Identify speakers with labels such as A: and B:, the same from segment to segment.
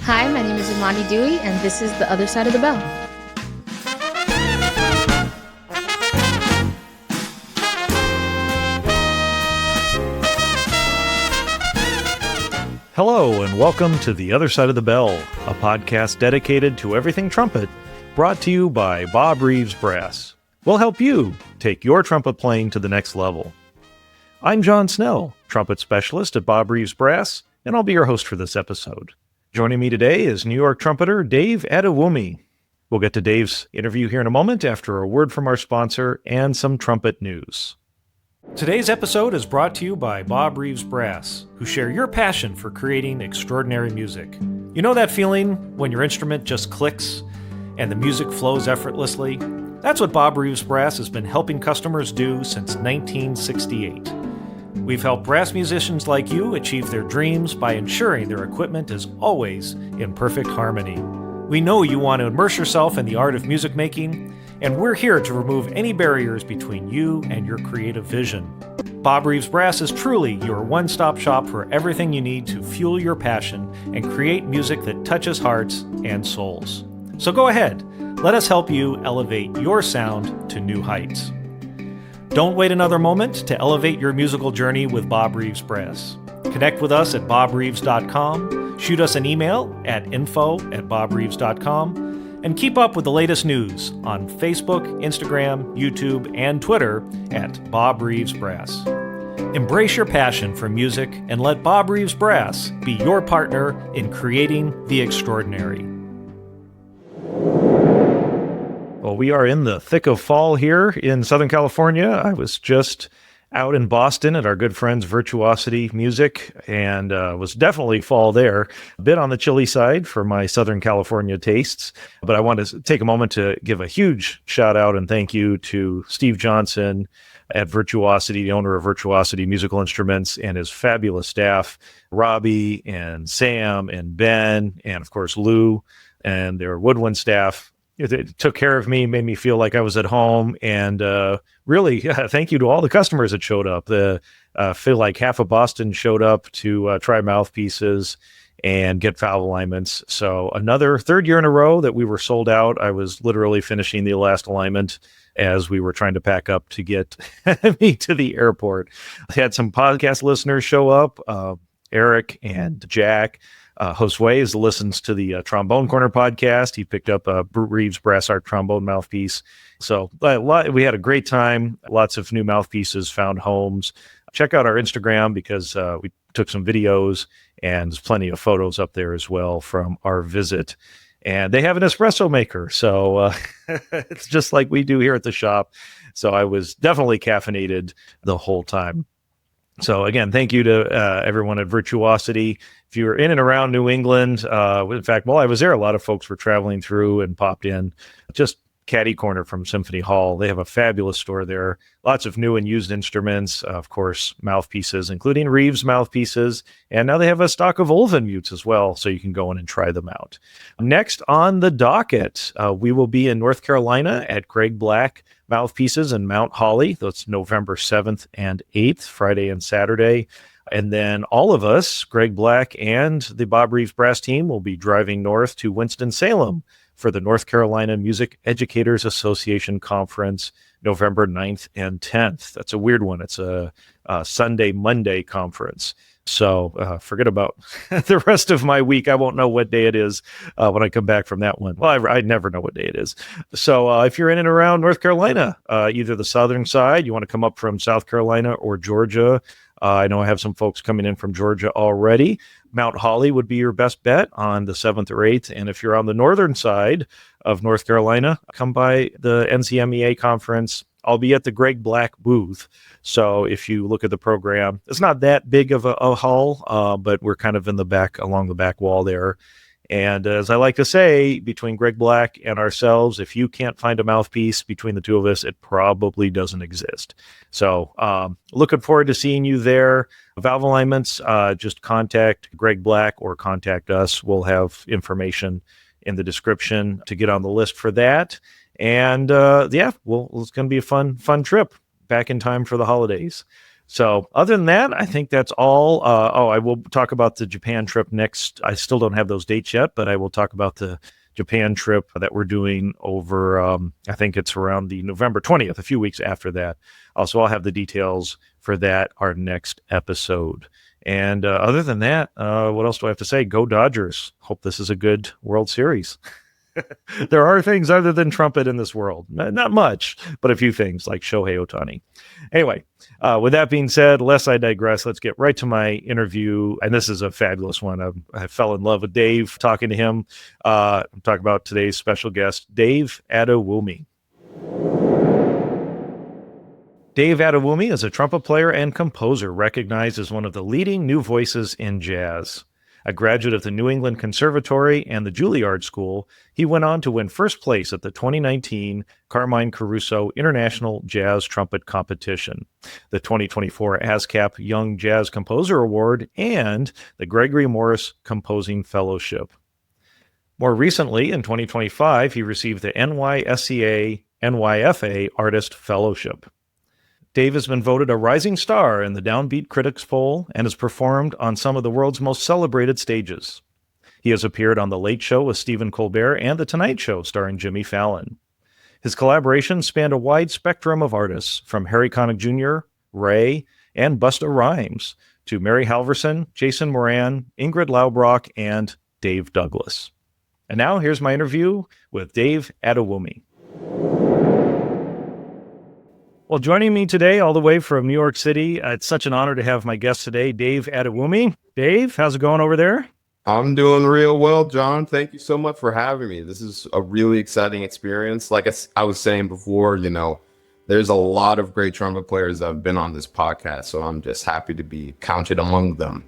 A: Hi, my name is Imani Dewey, and this is The Other Side of the Bell.
B: Hello, and welcome to The Other Side of the Bell, a podcast dedicated to everything trumpet, brought to you by Bob Reeves Brass. We'll help you take your trumpet playing to the next level. I'm John Snell, trumpet specialist at Bob Reeves Brass, and I'll be your host for this episode. Joining me today is New York trumpeter Dave Adewumi. We'll get to Dave's interview here in a moment after a word from our sponsor and some trumpet news. Today's episode is brought to you by Bob Reeves Brass, who share your passion for creating extraordinary music. You know that feeling when your instrument just clicks and the music flows effortlessly? That's what Bob Reeves Brass has been helping customers do since 1968. We've helped brass musicians like you achieve their dreams by ensuring their equipment is always in perfect harmony. We know you want to immerse yourself in the art of music making, and we're here to remove any barriers between you and your creative vision. Bob Reeves Brass is truly your one-stop shop for everything you need to fuel your passion and create music that touches hearts and souls. So go ahead, let us help you elevate your sound to new heights. Don't wait another moment to elevate your musical journey with Bob Reeves Brass. Connect with us at bobreeves.com, shoot us an email at info@bobreeves.com, and keep up with the latest news on Facebook, Instagram, YouTube, and Twitter at Bob Reeves Brass. Embrace your passion for music and let Bob Reeves Brass be your partner in creating the extraordinary. Well, we are in the thick of fall here in Southern California. I was just out in Boston at our good friends Virtuosity Music, and was definitely fall there. A bit on the chilly side for my Southern California tastes, but I want to take a moment to give a huge shout out and thank you to Steve Johnson at Virtuosity, the owner of Virtuosity Musical Instruments, and his fabulous staff, Robbie and Sam and Ben, and of course Lou and their woodwind staff. It took care of me, made me feel like I was at home, and really, thank you to all the customers that showed up. I feel like half of Boston showed up to try mouthpieces and get valve alignments. So another third year in a row that we were sold out. I was literally finishing the last alignment as we were trying to pack up to get me to the airport. I had some podcast listeners show up, Eric and Jack. Josue listens to the Trombone Corner podcast. He picked up a Reeves Brass Art trombone mouthpiece. So we had a great time. Lots of new mouthpieces found homes. Check out our Instagram because we took some videos and there's plenty of photos up there as well from our visit. And they have an espresso maker. So it's just like we do here at the shop. So I was definitely caffeinated the whole time. So again, thank you to everyone at Virtuosity. If you were in and around New England, in fact, while I was there, a lot of folks were traveling through and popped in. Just catty corner from Symphony Hall. They have a fabulous store there. Lots of new and used instruments, of course, mouthpieces, including Reeves mouthpieces. And now they have a stock of Olven mutes as well, so you can go in and try them out. Next on the docket, we will be in North Carolina at Greg Black Mouthpieces in Mount Holly. That's November 7th and 8th, Friday and Saturday. And then all of us, Greg Black and the Bob Reeves Brass team, will be driving north to Winston-Salem for the North Carolina Music Educators Association Conference, November 9th and 10th. That's a weird one. It's a Sunday-Monday conference. So forget about the rest of my week. I won't know what day it is when I come back from that one. Well, I never know what day it is. So if you're in and around North Carolina, either the southern side, you want to come up from South Carolina or Georgia. I know I have some folks coming in from Georgia already. Mount Holly would be your best bet on the 7th or 8th. And if you're on the northern side of North Carolina, come by the NCMEA conference. I'll be at the Greg Black booth. So if you look at the program, it's not that big of a hall, but we're kind of in the back, along the back wall there. And as I like to say, between Greg Black and ourselves, if you can't find a mouthpiece between the two of us, it probably doesn't exist. So looking forward to seeing you there. Valve alignments, just contact Greg Black or contact us. We'll have information in the description to get on the list for that. And it's going to be a fun trip back in time for the holidays. So other than that, I think that's all. I will talk about the Japan trip next. I still don't have those dates yet, but I will talk about the Japan trip that we're doing over, I think it's around the November 20th, a few weeks after that. Also, I'll have the details for that, our next episode. And other than that, what else do I have to say? Go Dodgers. Hope this is a good World Series. There are things other than Trumpet in this world. Not much, but a few things like Shohei Ohtani. Anyway, with that being said, lest I digress, let's get right to my interview. And this is a fabulous one. I fell in love with Dave talking to him. I'm talking about today's special guest, Dave Adewumi. Dave Adewumi is a trumpet player and composer recognized as one of the leading new voices in jazz. A graduate of the New England Conservatory and the Juilliard School, he went on to win first place at the 2019 Carmine Caruso International Jazz Trumpet Competition, the 2024 ASCAP Young Jazz Composer Award, and the Gregory Morris Composing Fellowship. More recently, in 2025, he received the NYSCA NYFA Artist Fellowship. Dave has been voted a rising star in the DownBeat Critics Poll and has performed on some of the world's most celebrated stages. He has appeared on The Late Show with Stephen Colbert and The Tonight Show starring Jimmy Fallon. His collaborations spanned a wide spectrum of artists, from Harry Connick Jr., Ray, and Busta Rhymes, to Mary Halverson, Jason Moran, Ingrid Laubrock, and Dave Douglas. And now here's my interview with Dave Adewumi. Well, joining me today all the way from New York City, it's such an honor to have my guest today, Dave Adewumi. Dave, how's it going over there?
C: I'm doing real well, John. Thank you so much for having me. This is a really exciting experience. Like I was saying before, there's a lot of great trumpet players that have been on this podcast, so I'm just happy to be counted among them,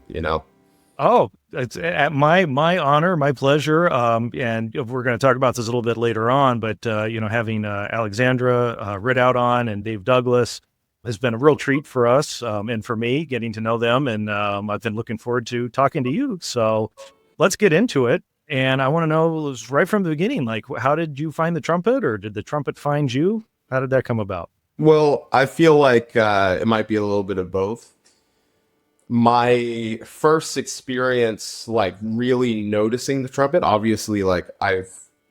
B: Oh, it's my honor, my pleasure. And we're going to talk about this a little bit later on, but, having Alexandra Ridout on and Dave Douglas has been a real treat for us and for me, getting to know them. And I've been looking forward to talking to you. So let's get into it. And I want to know, right from the beginning, like, how did you find the trumpet, or did the trumpet find you? How did that come about?
C: Well, I feel like it might be a little bit of both. My first experience, like, really noticing the trumpet, obviously, like, I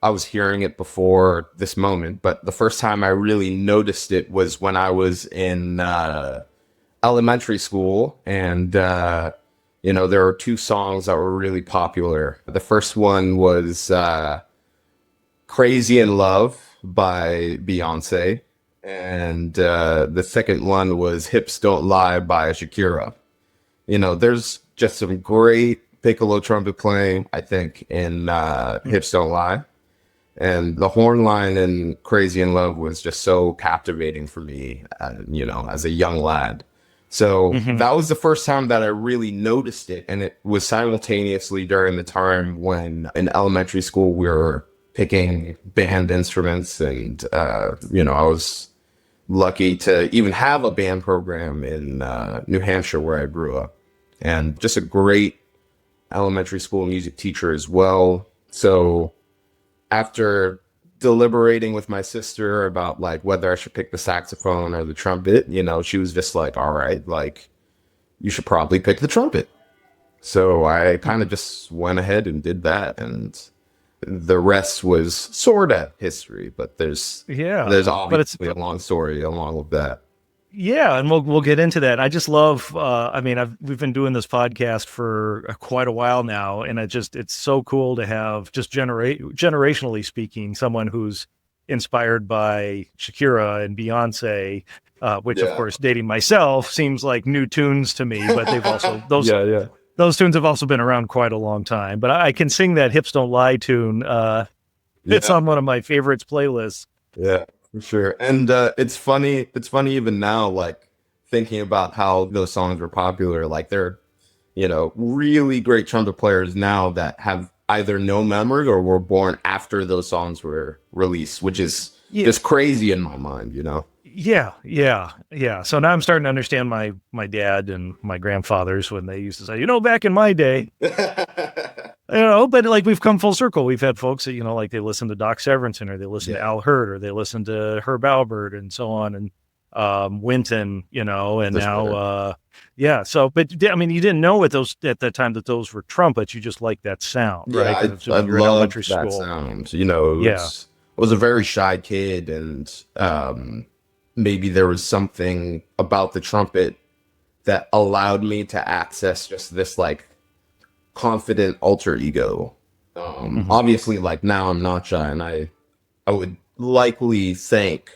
C: was hearing it before this moment, but the first time I really noticed it was when I was in elementary school, and there were two songs that were really popular. The first one was Crazy in Love by Beyonce, and the second one was Hips Don't Lie by Shakira. There's just some great piccolo trumpet playing, I think, in Hips Don't Lie. And the horn line in Crazy in Love was just so captivating for me, as a young lad. So that was the first time that I really noticed it. And it was simultaneously during the time when in elementary school we were picking band instruments. And, I was lucky to even have a band program in New Hampshire, where I grew up. And just a great elementary school music teacher as well. So after deliberating with my sister about, like, whether I should pick the saxophone or the trumpet, she was just like, all right, like, you should probably pick the trumpet. So I kind of just went ahead and did that. And the rest was sort of history, but there's obviously a long story along with that.
B: Yeah, and we'll get into that. I just love. We've been doing this podcast for quite a while now, and it's so cool to have, just generationally speaking, someone who's inspired by Shakira and Beyonce, which of course, dating myself, seems like new tunes to me. But they've also those tunes have also been around quite a long time. But I can sing that Hips Don't Lie tune. It's on one of my favorites playlists.
C: Yeah. For sure. And it's funny even now, like, thinking about how those songs were popular. Like, they're, really great trumpet players now that have either no memory or were born after those songs were released, which is just crazy in my mind,
B: Yeah. So now I'm starting to understand my dad and my grandfathers when they used to say, back in my day. But like, we've come full circle. We've had folks that, like, they listen to Doc Severinsen, or they listen to Al Hurd, or they listen to Herb Albert, and so on. And Winton, and
C: That's
B: now,
C: better.
B: yeah. So, but I mean, you didn't know at that time that those were trumpets. You just liked that sound,
C: Yeah,
B: right? Because I'm
C: I
B: assuming you're in elementary
C: loved that
B: school.
C: sound. You know,
B: Yeah.
C: I was a very shy kid, and maybe there was something about the trumpet that allowed me to access just this like confident alter ego.
B: Hmm.
C: Obviously, like now I'm not shy, and I would likely think,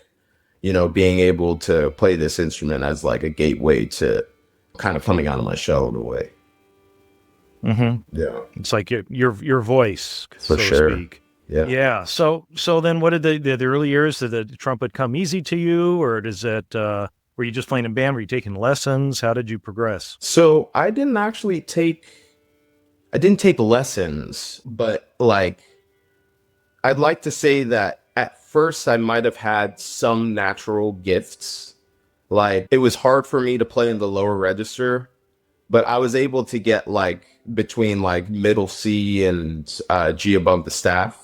C: being able to play this instrument as like a gateway to kind of coming out of my shell in a way.
B: Hmm.
C: Yeah,
B: It's like your voice,
C: for
B: so to
C: sure.
B: speak.
C: Yeah.
B: Yeah. So then, what did the early years? Did the trumpet come easy to you, or does it? Were you just playing in band? Were you taking lessons? How did you progress?
C: So I didn't take lessons, but like I'd like to say that at first I might have had some natural gifts. Like it was hard for me to play in the lower register, but I was able to get like between like middle C and G above the staff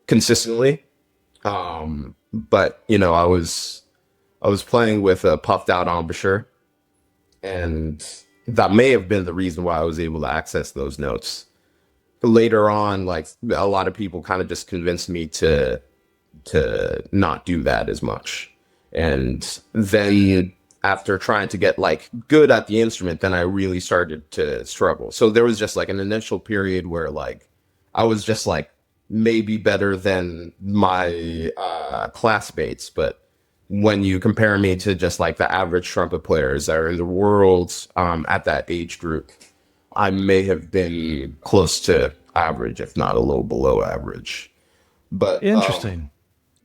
C: consistently. But I was playing with a puffed out embouchure, and that may have been the reason why I was able to access those notes. Later on, like a lot of people kind of just convinced me to not do that as much. And then after trying to get like good at the instrument, then I really started to struggle. So there was just like an initial period where like I was just like maybe better than my classmates, but when you compare me to just like the average trumpet players that are in the world at that age group, I may have been close to average, if not a little below average. But
B: Interesting.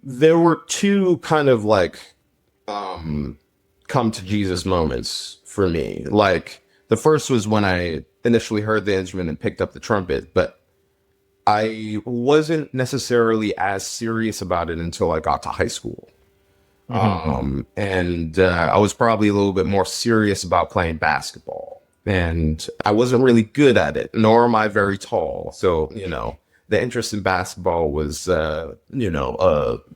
C: there were two kind of like come to Jesus moments for me. Like the first was when I initially heard the instrument and picked up the trumpet, but I wasn't necessarily as serious about it until I got to high school.
B: Hmm.
C: And I was probably a little bit more serious about playing basketball. And I wasn't really good at it, nor am I very tall. So, the interest in basketball was, a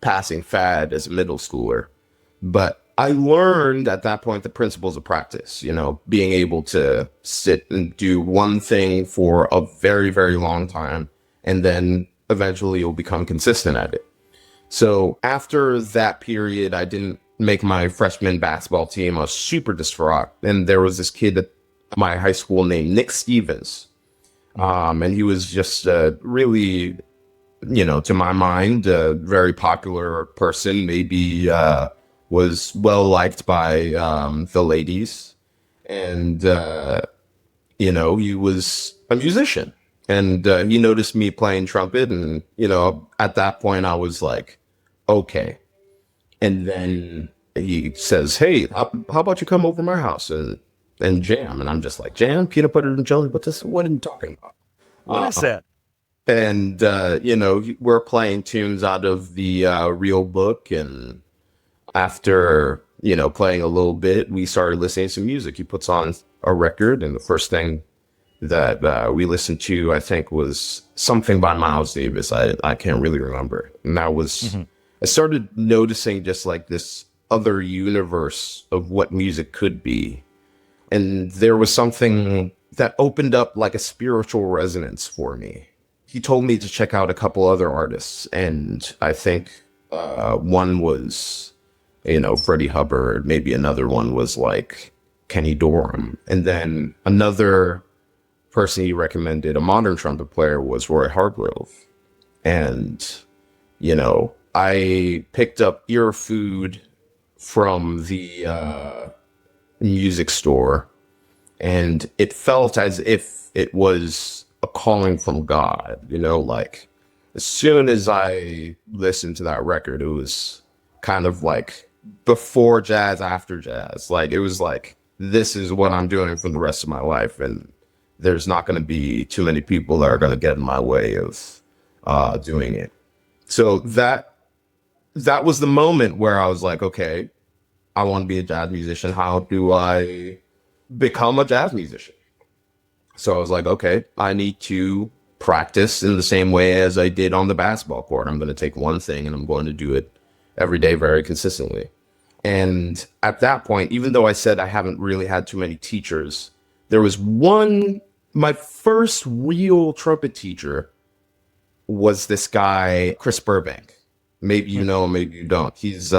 C: passing fad as a middle schooler. But I learned at that point the principles of practice, being able to sit and do one thing for a very, very long time. And then eventually you'll become consistent at it. So after that period, I didn't make my freshman basketball team. I was super distraught. And there was this kid at my high school named Nick Stevens. And he was just really, to my mind, a very popular person, maybe was well liked by the ladies. And, he was a musician. And he noticed me playing trumpet. And, at that point, I was like, okay. And then he says, hey, how about you come over to my house and jam? And I'm just like, jam, peanut butter and jelly? What are you talking about?
B: What is that?
C: And, we're playing tunes out of the real book. And after, playing a little bit, we started listening to music. He puts on a record. And the first thing that we listened to, I think, was something by Miles Davis. I can't really remember. And that was, I started noticing just like this other universe of what music could be. And there was something that opened up like a spiritual resonance for me. He told me to check out a couple other artists. And I think one was, Freddie Hubbard. Maybe another one was like Kenny Dorham. And then another person he recommended, a modern trumpet player, was Roy Hargrove. And, I picked up Ear Food from the music store, and it felt as if it was a calling from God, like as soon as I listened to that record, it was kind of like before jazz, after jazz. Like it was like, this is what I'm doing for the rest of my life. And there's not going to be too many people that are going to get in my way of doing it. So that was the moment where I was like, okay, I want to be a jazz musician. How do I become a jazz musician? So I was like, okay, I need to practice in the same way as I did on the basketball court. I'm going to take one thing and I'm going to do it every day very consistently. And at that point, even though I said I haven't really had too many teachers, there was one, my first real trumpet teacher was this guy, Chris Burbank. Maybe you know him, maybe you don't. He's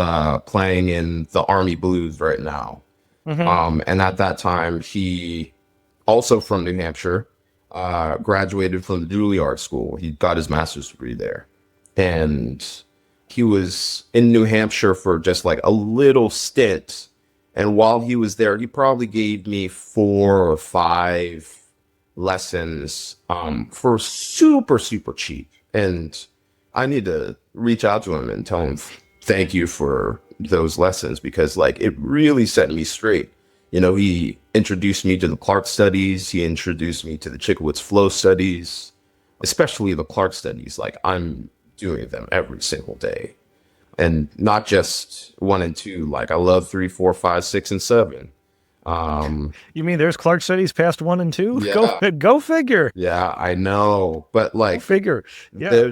C: playing in the Army Blues right now. And at that time, he, also from New Hampshire, graduated from the Juilliard school. He got his master's degree there. And he was in New Hampshire for just like a little stint. And while he was there, he probably gave me 4 or 5 lessons for super, super cheap. And I need to reach out to him and tell him thank you for those lessons, because like it really set me straight. You know, he introduced me to the Clark studies. He introduced me to the Chickowitz flow studies, especially the Clark studies. Like I'm doing them every single day, and not just 1 and 2. Like I love 3, 4, 5, 6, and 7.
B: You mean there's Clark studies past 1 and 2?
C: Yeah.
B: Go figure.
C: Yeah, I know. But like,
B: Go figure. Yeah.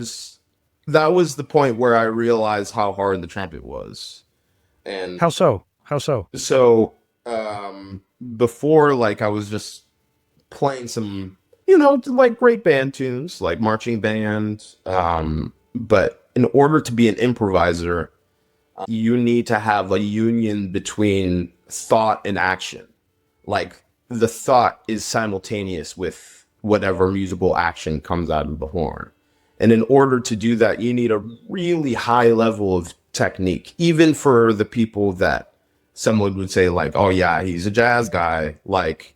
C: That was the point where I realized how hard the trumpet was. And
B: How so?
C: So, before, like, I was just playing some, you know, like great band tunes, like marching band. But in order to be an improviser, you need to have a union between thought and action. Like the thought is simultaneous with whatever musical action comes out of the horn. And in order to do that, you need a really high level of technique, even for the people that someone would say like, oh yeah, he's a jazz guy. Like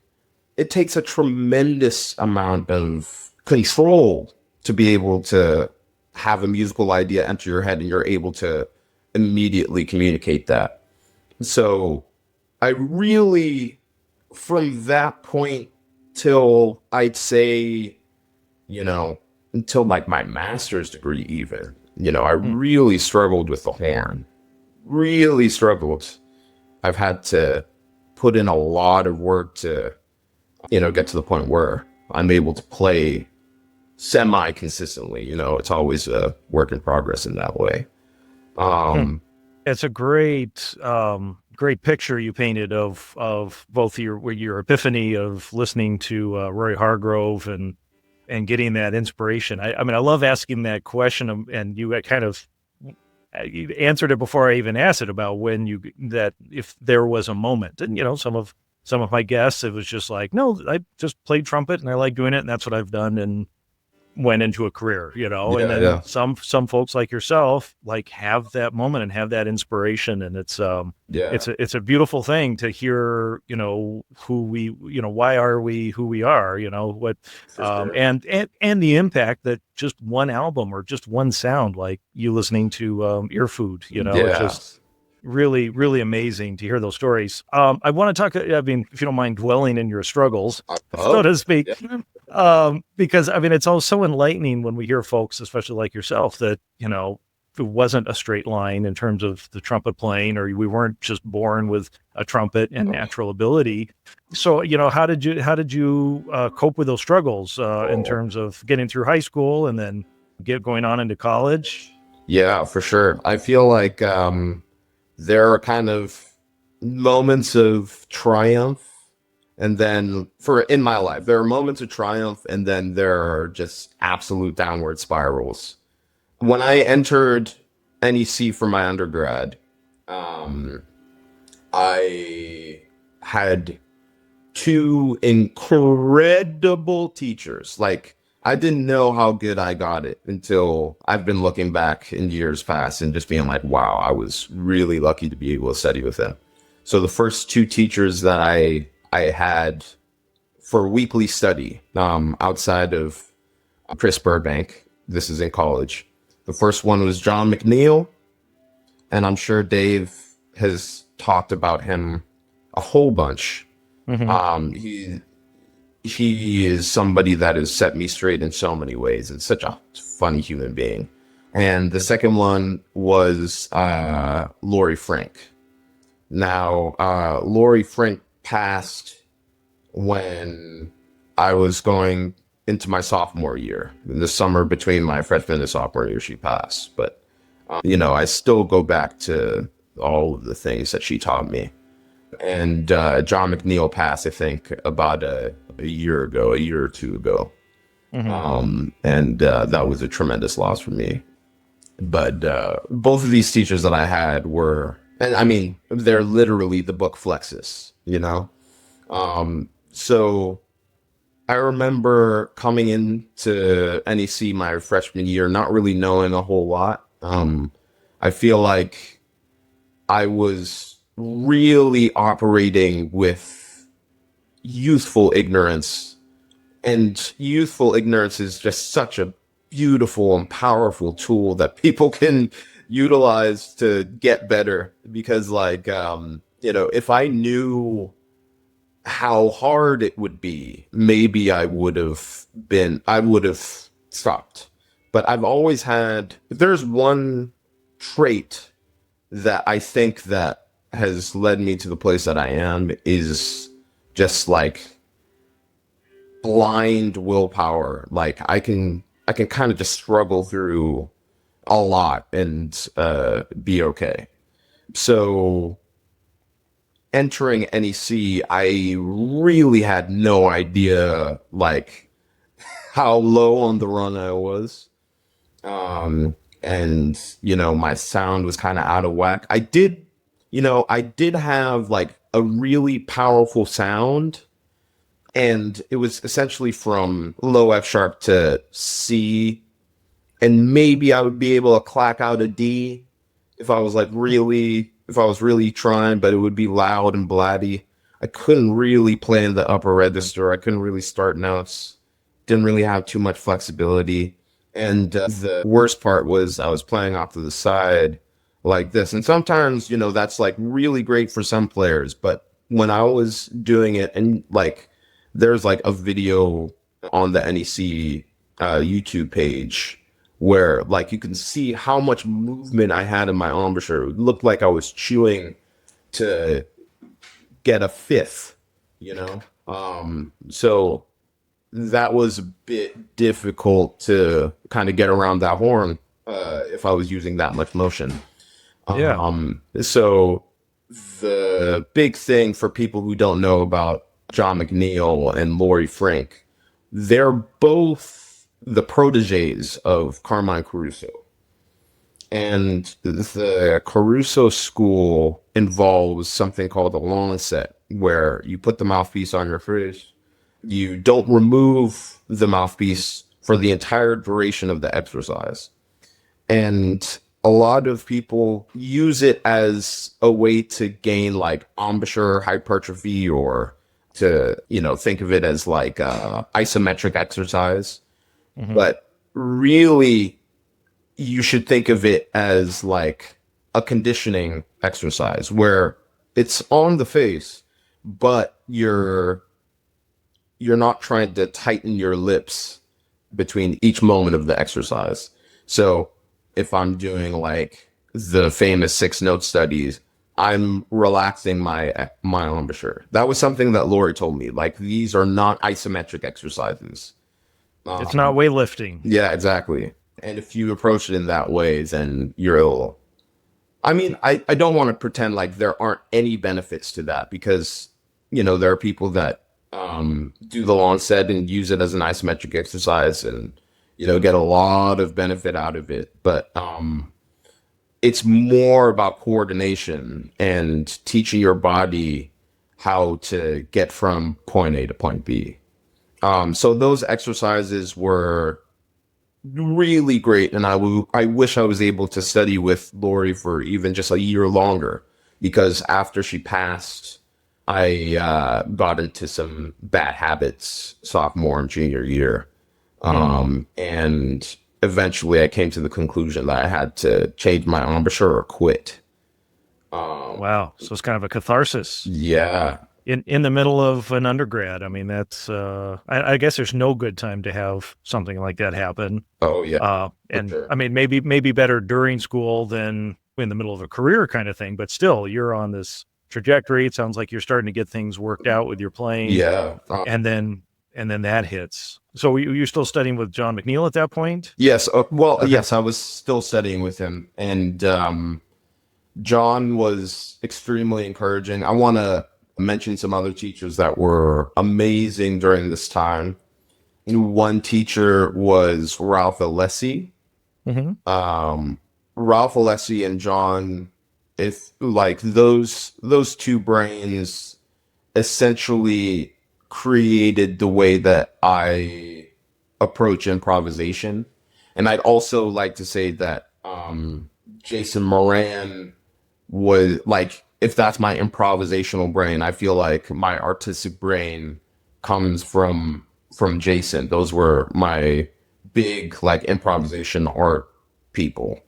C: it takes a tremendous amount of control to be able to have a musical idea enter your head and you're able to immediately communicate that. So I really, from that point till I'd say, you know, until like my master's degree even, you know, I really struggled with the horn. Really struggled. I've had to put in a lot of work to, you know, get to the point where I'm able to play semi-consistently. You know, it's always a work in progress in that way.
B: It's a great picture you painted of both your epiphany of listening to Roy Hargrove and getting that inspiration. I mean, I love asking that question, and you you answered it before I even asked it about if there was a moment. And you know, some of my guests, it was just like, no, I just played trumpet and I like doing it, and that's what I've done, and went into a career, you know.
C: Yeah,
B: and then
C: yeah.
B: some folks like yourself like have that moment and have that inspiration, and it's a beautiful thing to hear, you know, why are we who we are, you know, what
C: Sure.
B: and the impact that just one album or just one sound, like you listening to Ear Food, you know. It's just really, really amazing to hear those stories. I want to talk, I mean, if you don't mind dwelling in your struggles, so to speak. Yeah. Because I mean, it's all so enlightening when we hear folks, especially like yourself, that, you know, it wasn't a straight line in terms of the trumpet playing, or we weren't just born with a trumpet and natural ability. So, you know, how did you cope with those struggles in terms of getting through high school and then going on into college?
C: Yeah, for sure. I feel like there are kind of moments of triumph. And then in my life, there are moments of triumph, and then there are just absolute downward spirals. When I entered NEC for my undergrad, I had 2 incredible teachers. Like, I didn't know how good I got it until I've been looking back in years past and just being like, wow, I was really lucky to be able to study with them. So the first 2 teachers that I had for weekly study outside of Chris Burbank, this is in college. The first one was John McNeil, and I'm sure Dave has talked about him a whole bunch. He is somebody that has set me straight in so many ways, and such a funny human being. And the second one was Lori Frank. Now, Lori Frank passed when I was going into my sophomore year. In the summer between my freshman and sophomore year, she passed. But, you know, I still go back to all of the things that she taught me. And John McNeil passed, I think, about a year or two ago. And that was a tremendous loss for me. But both of these teachers that I had were, and I mean, they're literally the book Flexus, you know? So I remember coming into NEC my freshman year, not really knowing a whole lot. I feel like I was really operating with youthful ignorance, and youthful ignorance is just such a beautiful and powerful tool that people can utilize to get better. Because like, you know, if I knew how hard it would be, maybe I would have stopped. But I've always had, if there's one trait that I think that has led me to the place that I am, is just like blind willpower. Like I can kind of just struggle through a lot and be okay. So entering NEC, I really had no idea like how low on the run I was. And you know, my sound was kind of out of whack. I did have like a really powerful sound, and it was essentially from low F sharp to C, and maybe I would be able to clack out a D if I was really trying, but it would be loud and blatty. I couldn't really play in the upper register. I couldn't really start notes. Didn't really have too much flexibility. And the worst part was I was playing off to the side like this. And sometimes, you know, that's like really great for some players. But when I was doing it, and like there's like a video on the NEC YouTube page where like you can see how much movement I had in my embouchure. It looked like I was chewing to get a fifth, you know? So that was a bit difficult to kind of get around that horn if I was using that much motion. So the big thing for people who don't know about John McNeil and Laurie Frank, they're both the proteges of Carmine Caruso. And the Caruso school involves something called a long set, where you put the mouthpiece on your face. You don't remove the mouthpiece for the entire duration of the exercise. And a lot of people use it as a way to gain like embouchure hypertrophy, or to, you know, think of it as like isometric exercise. But really, you should think of it as like a conditioning exercise where it's on the face, but you're not trying to tighten your lips between each moment of the exercise. So if I'm doing like the famous 6-note studies, I'm relaxing my embouchure. That was something that Laurie told me. Like, these are not isometric exercises.
B: It's not weightlifting.
C: Yeah, exactly. And if you approach it in that way, then you're... I mean, I don't want to pretend like there aren't any benefits to that, because, you know, there are people that do the long set and use it as an isometric exercise and, you know, get a lot of benefit out of it. But it's more about coordination and teaching your body how to get from point A to point B. So those exercises were really great, and I wish I was able to study with Laurie for even just a year longer, because after she passed, I got into some bad habits sophomore and junior year. And eventually I came to the conclusion that I had to change my embouchure or quit.
B: Wow. So it's kind of a catharsis.
C: Yeah.
B: In the middle of an undergrad. I mean, that's, I guess there's no good time to have something like that happen.
C: Oh yeah.
B: And
C: sure.
B: I mean, maybe better during school than in the middle of a career kind of thing, but still you're on this trajectory. It sounds like you're starting to get things worked out with your playing.
C: Yeah.
B: And then that hits. So you're still studying with John McNeil at that point?
C: Yes.
B: Okay.
C: Yes, I was still studying with him. And John was extremely encouraging. I want to mention some other teachers that were amazing during this time. One teacher was Ralph Alessi. Ralph Alessi and John, if like those two brains essentially created the way that I approach improvisation. And I'd also like to say that Jason Moran was like, if that's my improvisational brain, I feel like my artistic brain comes from Jason. Those were my big like improvisation art people.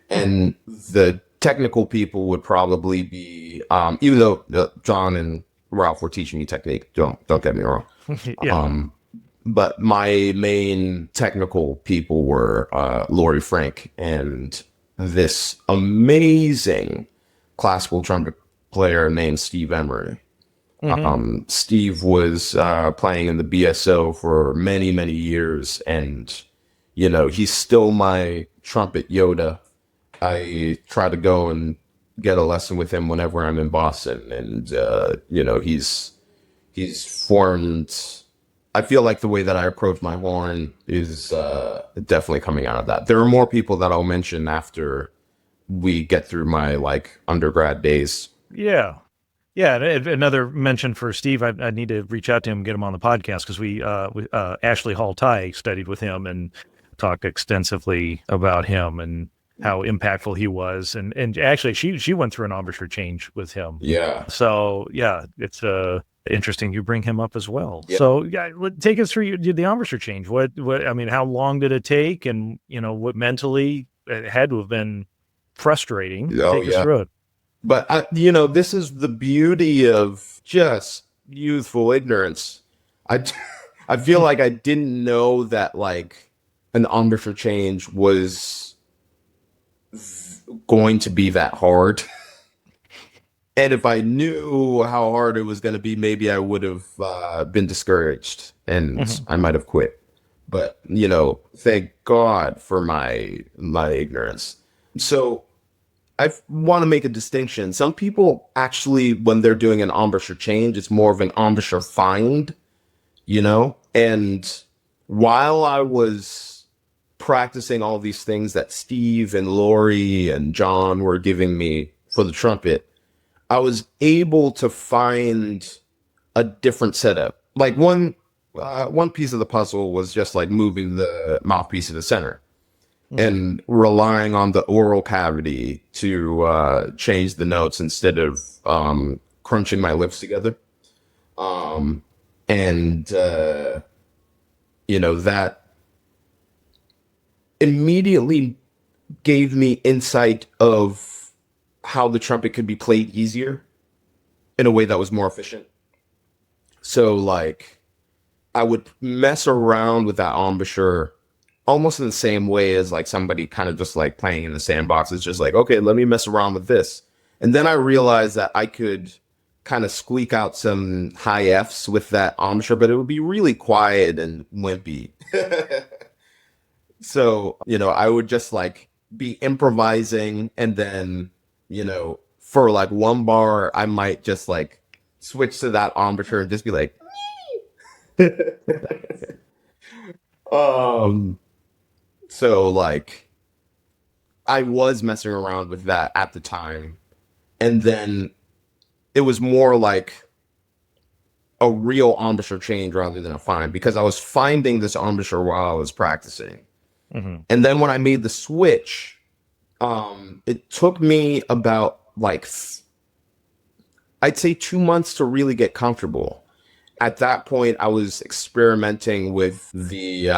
C: And the technical people would probably be even though John and Ralph were teaching me technique, don't get me wrong.
B: Yeah.
C: But my main technical people were Laurie Frank and this amazing classical trumpet player named Steve Emery. Steve was playing in the BSO for many, many years, and you know, he's still my trumpet Yoda. I try to go and get a lesson with him whenever I'm in Boston, and you know, he's formed. I feel like the way that I approach my horn is definitely coming out of that. There are more people that I'll mention after we get through my like undergrad days.
B: Yeah. Yeah. And another mention for Steve, I need to reach out to him and get him on the podcast because we Ashley Hall Ty studied with him and talked extensively about him and how impactful he was. And actually she went through an embouchure change with him.
C: Yeah.
B: So yeah, it's interesting you bring him up as well.
C: Yeah.
B: So yeah, take us through the embouchure change. What I mean, how long did it take, and you know what mentally it had to have been frustrating. Take us through it.
C: But you know, this is the beauty of just youthful ignorance. I feel like I didn't know that like an embouchure change was going to be that hard. And if I knew how hard it was going to be, maybe I would have been discouraged and I might have quit. But, you know, thank God for my ignorance. So I want to make a distinction. Some people actually, when they're doing an embouchure change, it's more of an embouchure find, you know? And while I was practicing all these things that Steve and Lori and John were giving me for the trumpet, I was able to find a different setup. Like one piece of the puzzle was just like moving the mouthpiece to the center and relying on the oral cavity to change the notes instead of crunching my lips together. You know, that immediately gave me insight of how the trumpet could be played easier in a way that was more efficient. So like I would mess around with that embouchure almost in the same way as like somebody kind of just like playing in the sandbox. It's just like, okay, let me mess around with this. And then I realized that I could kind of squeak out some high Fs with that embouchure, but it would be really quiet and wimpy. So, you know, I would just like be improvising, and then, you know, for like one bar, I might just like switch to that embouchure and just be like, so like I was messing around with that at the time. And then it was more like a real embouchure change rather than a find, because I was finding this embouchure while I was practicing. And then when I made the switch, it took me about like, I'd say 2 months to really get comfortable. At that point, I was experimenting with the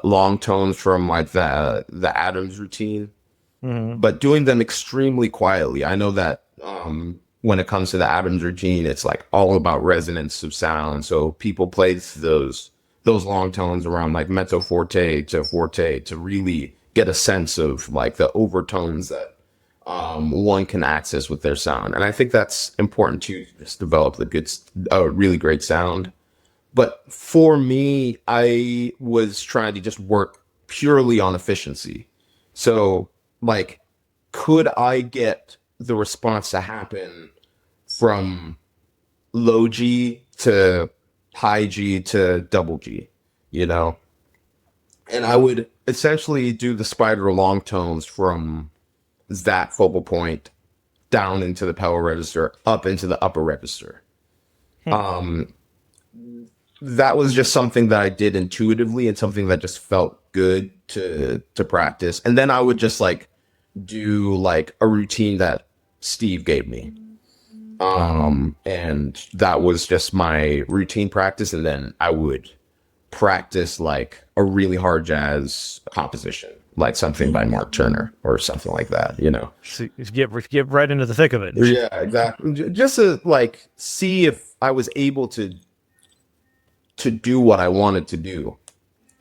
C: long tones from like the Adams routine, but doing them extremely quietly. I know that when it comes to the Adams routine, it's like all about resonance of sound. So people play those long tones around like mezzo forte to really get a sense of like the overtones that one can access with their sound. And I think that's important to just develop a really great sound. But for me, I was trying to just work purely on efficiency. So like, could I get the response to happen from low G to high G to double G, you know? And I would essentially do the spider long tones from that focal point down into the pedal register, up into the upper register. That was just something that I did intuitively and something that just felt good to practice. And then I would just like do like a routine that Steve gave me. And that was just my routine practice. And then I would practice like a really hard jazz composition, like something by Mark Turner or something like that, you know?
B: So you get right into the thick of it.
C: Yeah, exactly. Just to like see if I was able to do what I wanted to do.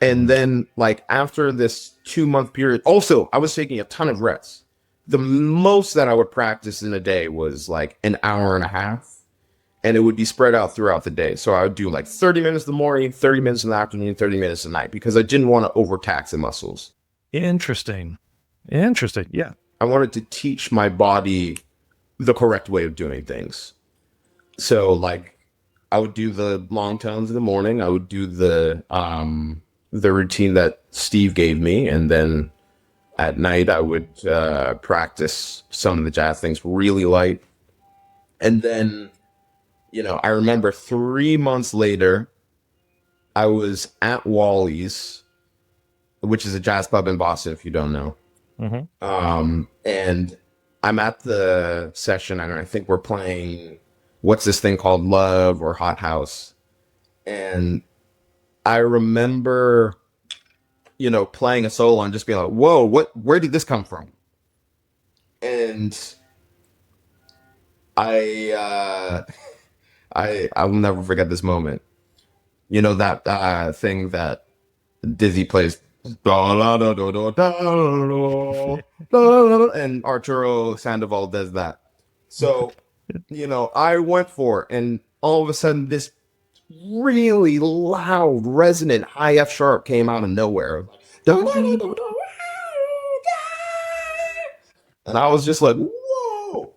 C: And then like after this 2-month period, also I was taking a ton of rests. The most that I would practice in a day was like an hour and a half, and it would be spread out throughout the day. So I would do like 30 minutes in the morning, 30 minutes in the afternoon, 30 minutes at night, because I didn't want to overtax the muscles.
B: Interesting. Yeah.
C: I wanted to teach my body the correct way of doing things. So like I would do the long tones in the morning. I would do the routine that Steve gave me, and then at night I would practice some of the jazz things really light. And then, you know, I remember 3 months later, I was at Wally's, which is a jazz club in Boston, if you don't know. And I'm at the session, and I think we're playing, what's this thing called, Love or Hot House. And I remember, you know, playing a solo and just being like, whoa, where did this come from? And I'll never forget this moment. You know, that thing that Dizzy plays, and Arturo Sandoval does that. So, you know, I went for it, and all of a sudden this really loud, resonant high F sharp came out of nowhere. And I was just like, whoa.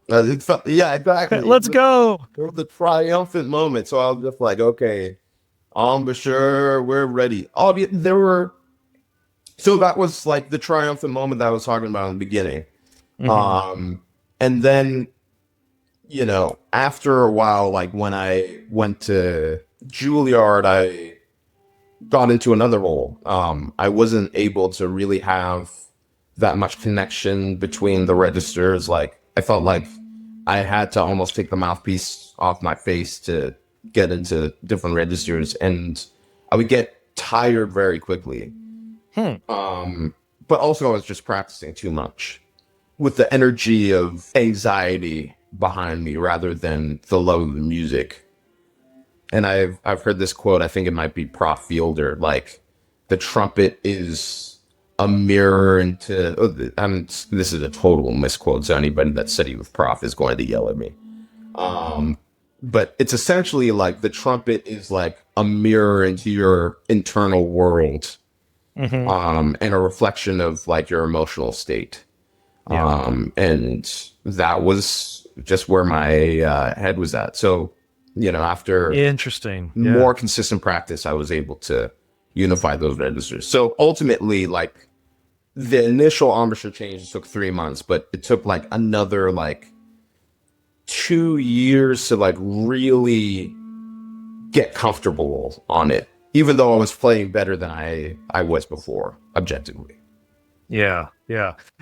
C: It felt, yeah, exactly.
B: Let's go.
C: It was the triumphant moment. So I was just like, okay, sure, we're ready. So that was like the triumphant moment that I was talking about in the beginning. And then, you know, after a while, like when I went to Juilliard, I got into another role. I wasn't able to really have that much connection between the registers. Like I felt like I had to almost take the mouthpiece off my face to get into different registers, and I would get tired very quickly. But also I was just practicing too much with the energy of anxiety behind me rather than the love of the music. And I've heard this quote, I think it might be Prof Fielder, like the trumpet is a mirror into, this is a total misquote, so anybody that studied with Prof is going to yell at me. But it's essentially like the trumpet is like a mirror into your internal world, and a reflection of like your emotional state. And that was just where my head was at. So, you know, after more consistent practice, I was able to unify those registers. So ultimately, like the initial embouchure change took 3 months, but it took like another like 2 years to like really get comfortable on it, even though I was playing better than I was before, objectively.
B: Yeah.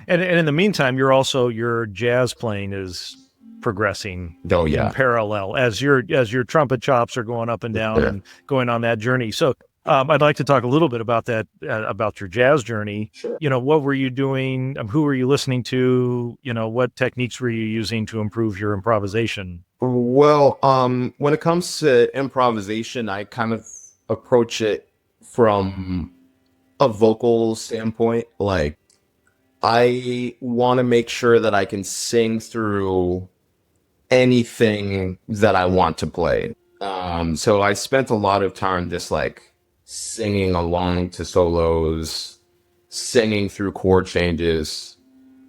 B: And in the meantime, your jazz playing is progressing in parallel as your trumpet chops are going up and down and going on that journey. So I'd like to talk a little bit about that, about your jazz journey.
C: Sure.
B: You know, what were you doing? Who were you listening to? You know, what techniques were you using to improve your improvisation?
C: Well, when it comes to improvisation, I kind of approach it from a vocal standpoint. Like, I want to make sure that I can sing through anything that I want to play. So I spent a lot of time just like singing along to solos, singing through chord changes,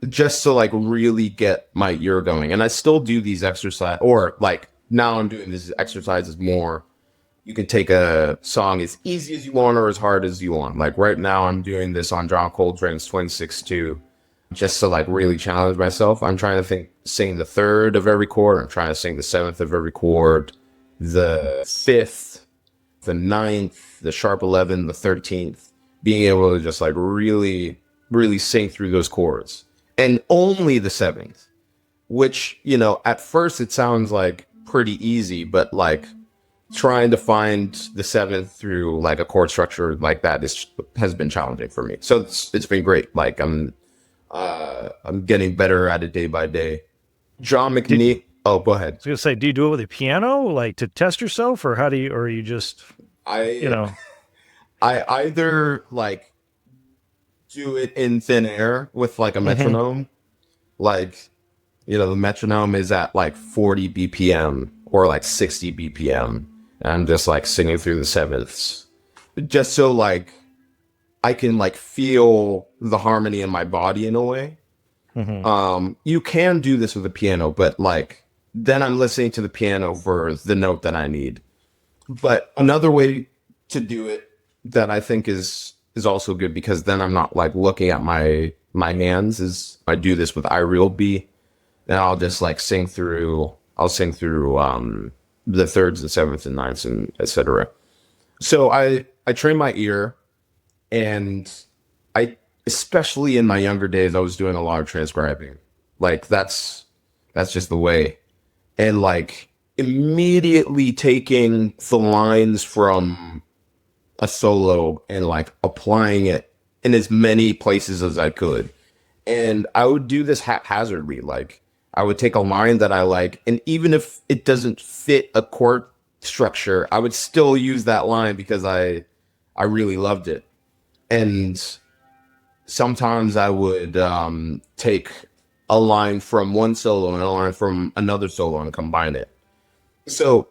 C: just to like really get my ear going. And I still do these exercise, or like now I'm doing these exercises more. You can take a song as easy as you want or as hard as you want. Like right now I'm doing this on John Coltrane's 26-2, just to like really challenge myself. I'm trying to sing the third of every chord. I'm trying to sing the seventh of every chord, the fifth, the ninth, the sharp 11, the 13th, being able to just like really, really sing through those chords. And only the seventh, which, you know, at first it sounds like pretty easy, but like trying to find the seventh through like a chord structure like that has been challenging for me. So it's been great. Like I'm getting better at it day by day. John McNeil. Oh, go ahead.
B: I was gonna say, do you do it with a piano, like to test yourself, or how do you, or are you just, you know?
C: I either like do it in thin air with like a metronome, like, you know, the metronome is at like 40 BPM or like 60 BPM. And I'm just like singing through the sevenths, just so like I can like feel the harmony in my body in a way. You can do this with a piano, but like then I'm listening to the piano for the note that I need. But another way to do it that I think is also good, because then I'm not like looking at my hands, is I do this with I real B, and I'll just like sing through the thirds and sevenths and ninths and etc. So I train my ear, and I, especially in my younger days, I was doing a lot of transcribing. Like that's just the way. And like immediately taking the lines from a solo and like applying it in as many places as I could. And I would do this haphazardly. Like I would take a line that I like, and even if it doesn't fit a chord structure, I would still use that line because I really loved it. And sometimes I would take a line from one solo and a line from another solo and combine it. So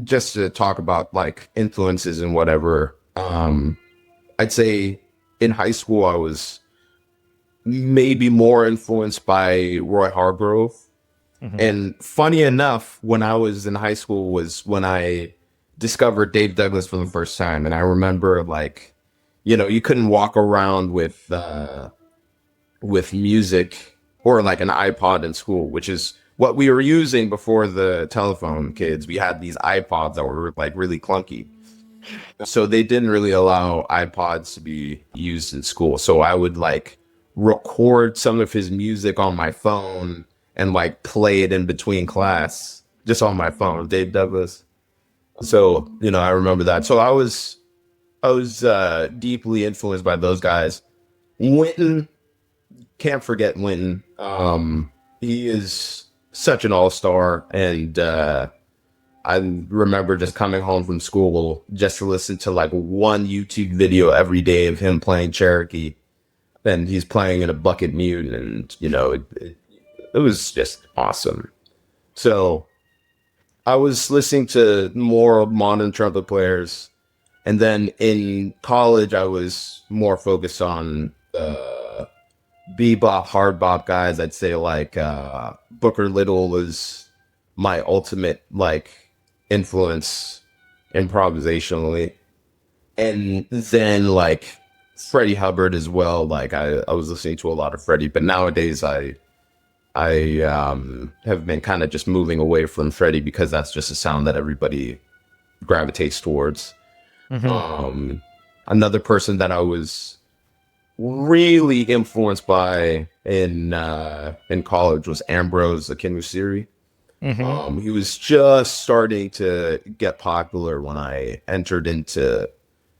C: just to talk about like influences and whatever, I'd say in high school I was maybe more influenced by Roy Hargrove. And funny enough, when I was in high school was when I discovered Dave Douglas for the first time. And I remember like, you know, you couldn't walk around with music or like an iPod in school, which is what we were using before the telephone, kids. We had these iPods that were like really clunky. So they didn't really allow iPods to be used in school. So I would like record some of his music on my phone and like play it in between class, just on my phone, Dave Douglas. So, you know, I remember that. So I was deeply influenced by those guys. Wynton, can't forget Wynton. He is such an all-star. And I remember just coming home from school just to listen to like one YouTube video every day of him playing Cherokee. And he's playing in a bucket mute, and, you know, it was just awesome. So I was listening to more modern trumpet players. And then in college, I was more focused on bebop, hard bop guys. I'd say like Booker Little was my ultimate like influence improvisationally. And then like Freddie Hubbard as well. Like I was listening to a lot of Freddie, but nowadays I have been kind of just moving away from Freddie because that's just a sound that everybody gravitates towards. Another person that I was really influenced by in college was Ambrose Akinmusiri. He was just starting to get popular when I entered into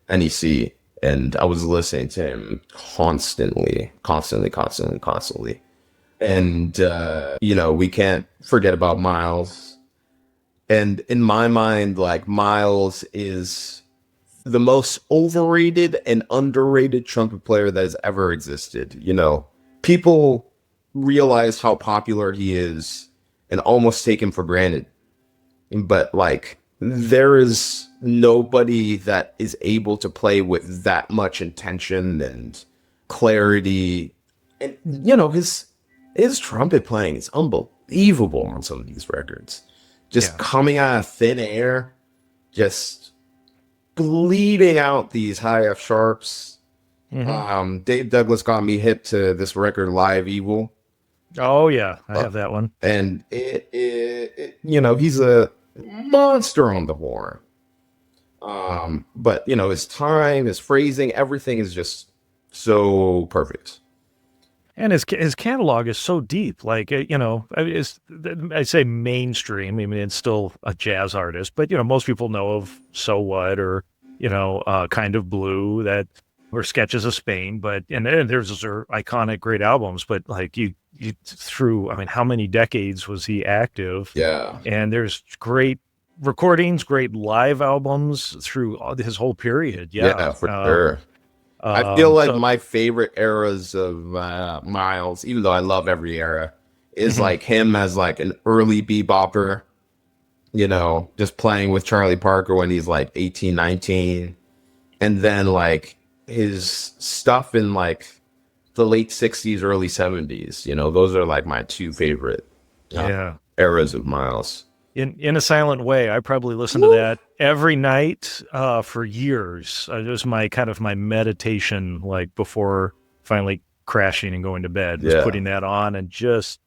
C: NEC, and I was listening to him constantly. And, you know, we can't forget about Miles. And in my mind, like, Miles is the most overrated and underrated trumpet player that has ever existed. You know, people realize how popular he is and almost take him for granted. But, like, there is nobody that is able to play with that much intention and clarity. And, you know, his his trumpet playing is unbelievable on some of these records. Just coming out of thin air, just bleeding out these high F sharps. Dave Douglas got me hip to this record, Live Evil.
B: Oh yeah, I have that one.
C: And it you know, he's a monster on the horn. But you know, his time, his phrasing, everything is just so perfect.
B: And his catalog is so deep. Like, you know, I say mainstream. I mean, it's still a jazz artist, but you know, most people know of So What, or you know, Kind of Blue, or Sketches of Spain. But and there's those are iconic, great albums. But like you through, I mean, how many decades was he active?
C: Yeah.
B: And there's great recordings, great live albums through his whole period.
C: Yeah, for sure. I feel like my favorite eras of Miles, even though I love every era, is like him as like an early bebopper, you know, just playing with Charlie Parker when he's like 18, 19. And then like his stuff in like the late 60s, early 70s, you know, those are like my two favorite eras of Miles.
B: In a Silent Way, I probably listened to that every night for years. It was my meditation, like before finally crashing and going to bed, was putting that on and just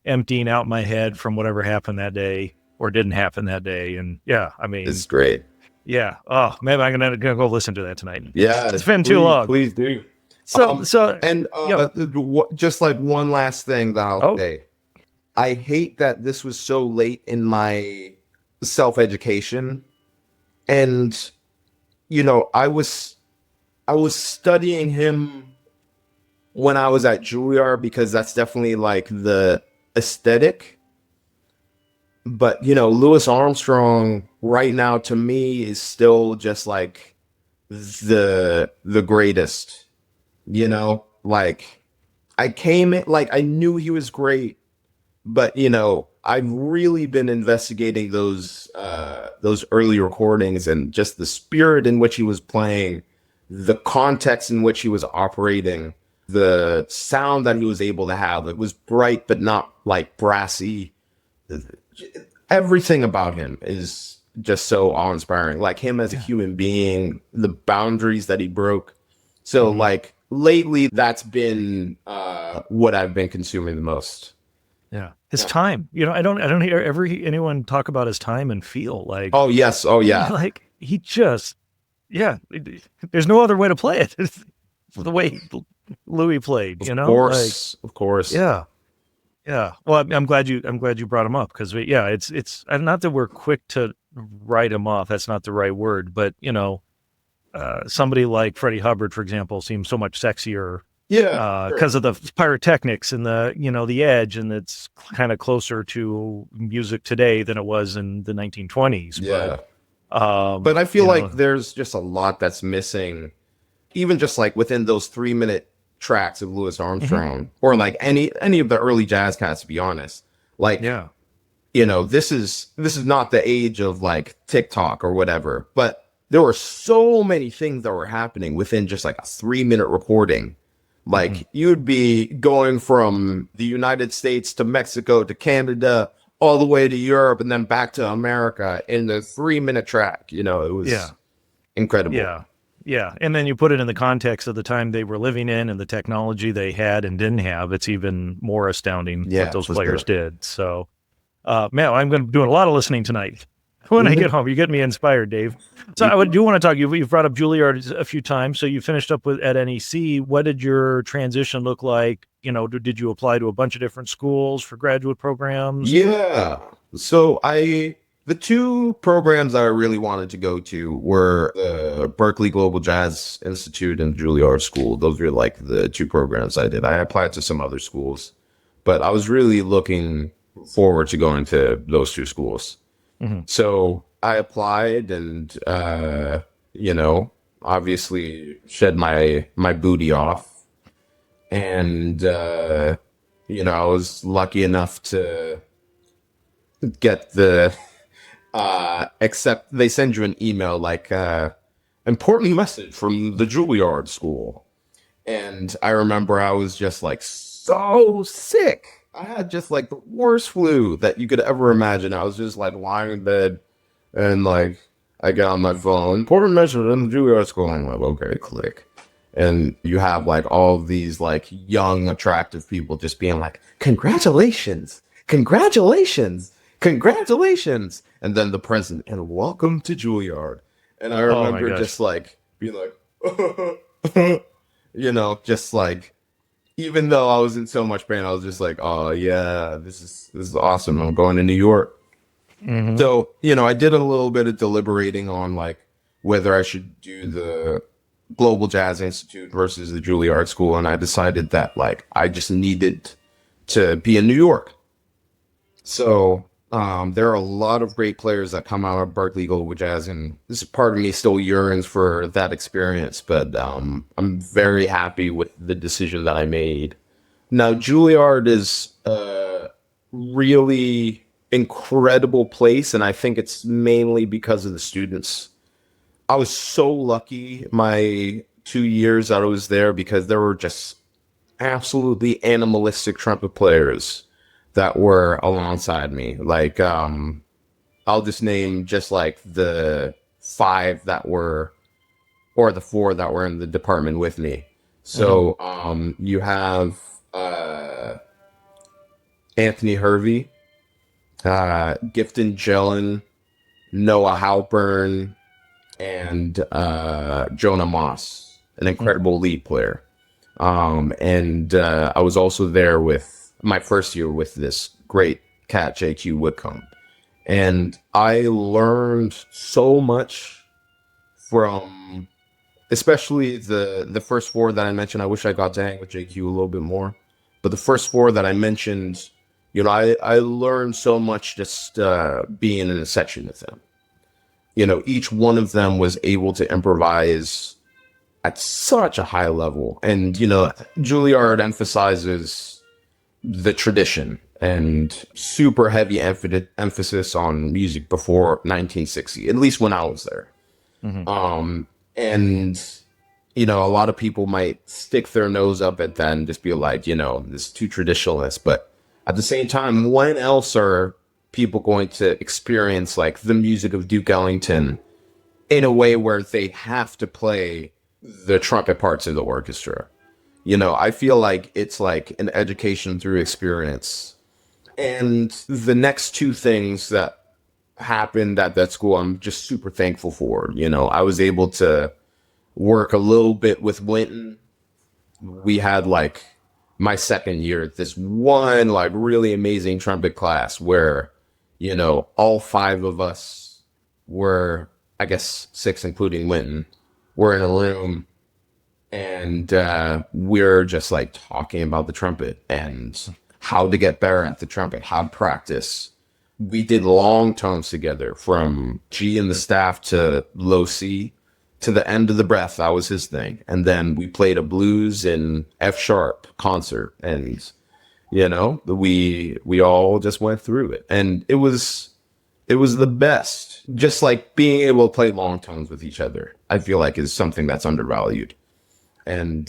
B: emptying out my head from whatever happened that day or didn't happen that day. And yeah, I mean,
C: it's great.
B: Yeah. Oh, maybe I'm gonna go listen to that tonight.
C: Yeah,
B: it's been too long.
C: Please do. Just like one last thing that I'll say. I hate that this was so late in my self-education. And, you know, I was studying him when I was at Juilliard because that's definitely like the aesthetic. But, you know, Louis Armstrong right now to me is still just like the greatest, you know, like I knew he was great. But, you know, I've really been investigating those early recordings and just the spirit in which he was playing, the context in which he was operating, the sound that he was able to have. It was bright, but not like brassy. Everything about him is just so awe-inspiring. Like him as a human being, the boundaries that he broke. So like lately, that's been what I've been consuming the most.
B: Yeah. His time, you know, I don't hear anyone talk about his time and feel like,
C: oh yes. Oh yeah.
B: Like he just, there's no other way to play it. The way Louis played, you know,
C: of course.
B: Yeah. Yeah. Well, I'm glad you brought him up because it's not that we're quick to write him off. That's not the right word, but you know, somebody like Freddie Hubbard, for example, seems so much sexier.
C: Yeah,
B: because of the pyrotechnics and the edge, and it's kind of closer to music today than it was in the 1920s.
C: Yeah, but I feel like there's just a lot that's missing, even just like within those 3-minute tracks of Louis Armstrong, or like any of the early jazz cats. To be honest, like you know, this is not the age of like TikTok or whatever, but there were so many things that were happening within just like a 3-minute recording. Like you'd be going from the United States to Mexico to Canada, all the way to Europe and then back to America in the 3-minute track. You know, it was incredible.
B: Yeah. And then you put it in the context of the time they were living in and the technology they had and didn't have. It's even more astounding what those players did. So, man, I'm going to be doing a lot of listening tonight. When I get home, you're getting me inspired, Dave. So I do want to talk. You've brought up Juilliard a few times. So you finished up at NEC. What did your transition look like? You know, did you apply to a bunch of different schools for graduate programs?
C: Yeah. So the two programs that I really wanted to go to were the Berklee Global Jazz Institute and Juilliard School. Those were like the two programs I did. I applied to some other schools, but I was really looking forward to going to those two schools. So I applied and, you know, obviously shed my booty off. And, you know, I was lucky enough to get the, except they send you an email like, important message from the Juilliard School. And I remember I was just like so sick. I had just like the worst flu that you could ever imagine. I was just like lying in bed and like I get on my phone, important measure in the Juilliard school. I'm like, okay, click. And you have like all these like young, attractive people just being like, congratulations, congratulations, congratulations. And then the president, and welcome to Juilliard. And I remember just like being like, you know, just like, even though I was in so much pain, I was just like, oh yeah, this is awesome. I'm going to New York. Mm-hmm. So, you know, I did a little bit of deliberating on like whether I should do the Global Jazz Institute versus the Juilliard School. And I decided that like I just needed to be in New York. So there are a lot of great players that come out of Berklee Global Jazz, and this part of me still yearns for that experience, but I'm very happy with the decision that I made. Now, Juilliard is a really incredible place, and I think it's mainly because of the students. I was so lucky my 2 years that I was there because there were just absolutely animalistic trumpet players that were alongside me. Like, I'll just name just like the 5 that were, or the 4 that were in the department with me. So, you have Anthony Hervey, Gifton Gillen, Noah Halpern, and Jonah Moss, an incredible lead player. And I was also there with my first year with this great cat, J.Q. Whitcomb. And I learned so much from, especially the first 4 that I mentioned. I wish I got to hang with J.Q. a little bit more. But the first 4 that I mentioned, you know, I learned so much just being in a section with them. You know, each one of them was able to improvise at such a high level. And, you know, Juilliard emphasizes the tradition and super heavy emphasis on music before 1960, at least when I was there. Mm-hmm. And, you know, a lot of people might stick their nose up at that and just be like, you know, this is too traditionalist. But at the same time, when else are people going to experience like the music of Duke Ellington in a way where they have to play the trumpet parts of the orchestra? You know, I feel like it's like an education through experience. And the next 2 things that happened at that school, I'm just super thankful for. You know, I was able to work a little bit with Winton. We had like my second year, this one like really amazing trumpet class where, you know, all 5 of us were, I guess 6, including Winton, were in a room. And we're just like talking about the trumpet and how to get better at the trumpet, how to practice. We did long tones together from G in the staff to low C to the end of the breath. That was his thing. And then we played a blues in F sharp concert. And, you know, we all just went through it. And it was the best. Just like being able to play long tones with each other, I feel like is something that's undervalued. And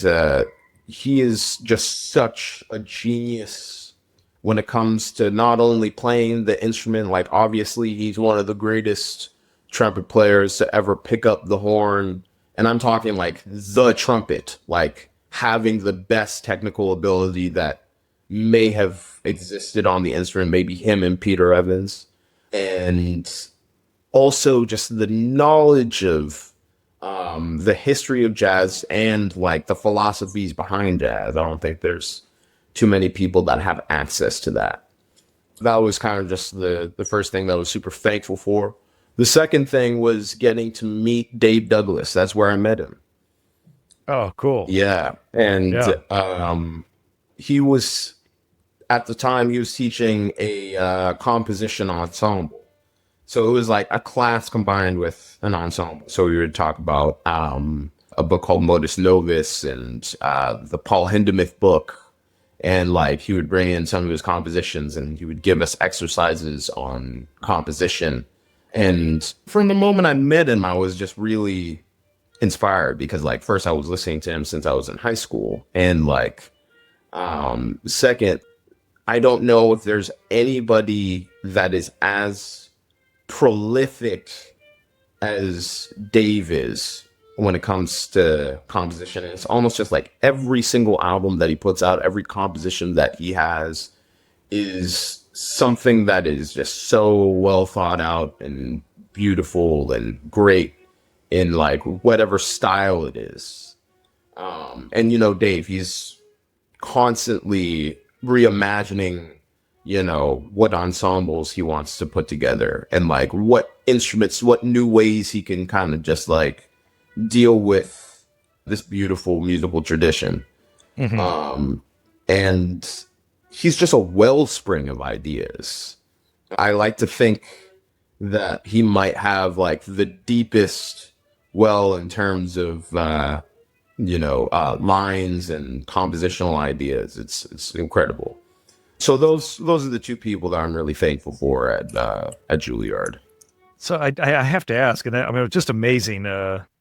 C: he is just such a genius when it comes to not only playing the instrument, like obviously he's one of the greatest trumpet players to ever pick up the horn. And I'm talking like the trumpet, like having the best technical ability that may have existed on the instrument, maybe him and Peter Evans. And also just the knowledge of the history of jazz and like the philosophies behind jazz. I don't think there's too many people that have access to that. That was kind of just the first thing that I was super thankful for. The second thing was getting to meet Dave Douglas. That's where I met him.
B: Oh, cool.
C: Yeah. And he was, at the time, he was teaching a composition ensemble. So it was like a class combined with an ensemble. So we would talk about a book called Modus Novus and the Paul Hindemith book. And like he would bring in some of his compositions and he would give us exercises on composition. And from the moment I met him, I was just really inspired because like first I was listening to him since I was in high school. And like Second, I don't know if there's anybody that is as prolific as Dave is when it comes to composition. It's almost just like every single album that he puts out, every composition that he has is something that is just so well thought out and beautiful and great in like whatever style it is. And you know, Dave, he's constantly reimagining, you know, what ensembles he wants to put together and like what instruments, what new ways he can kind of just like deal with this beautiful musical tradition. And he's just a wellspring of ideas. I like to think that he might have like the deepest well in terms of lines and compositional ideas. It's incredible. So those are the two people that I'm really thankful for at Juilliard.
B: So I have to ask, and I mean, it was just amazing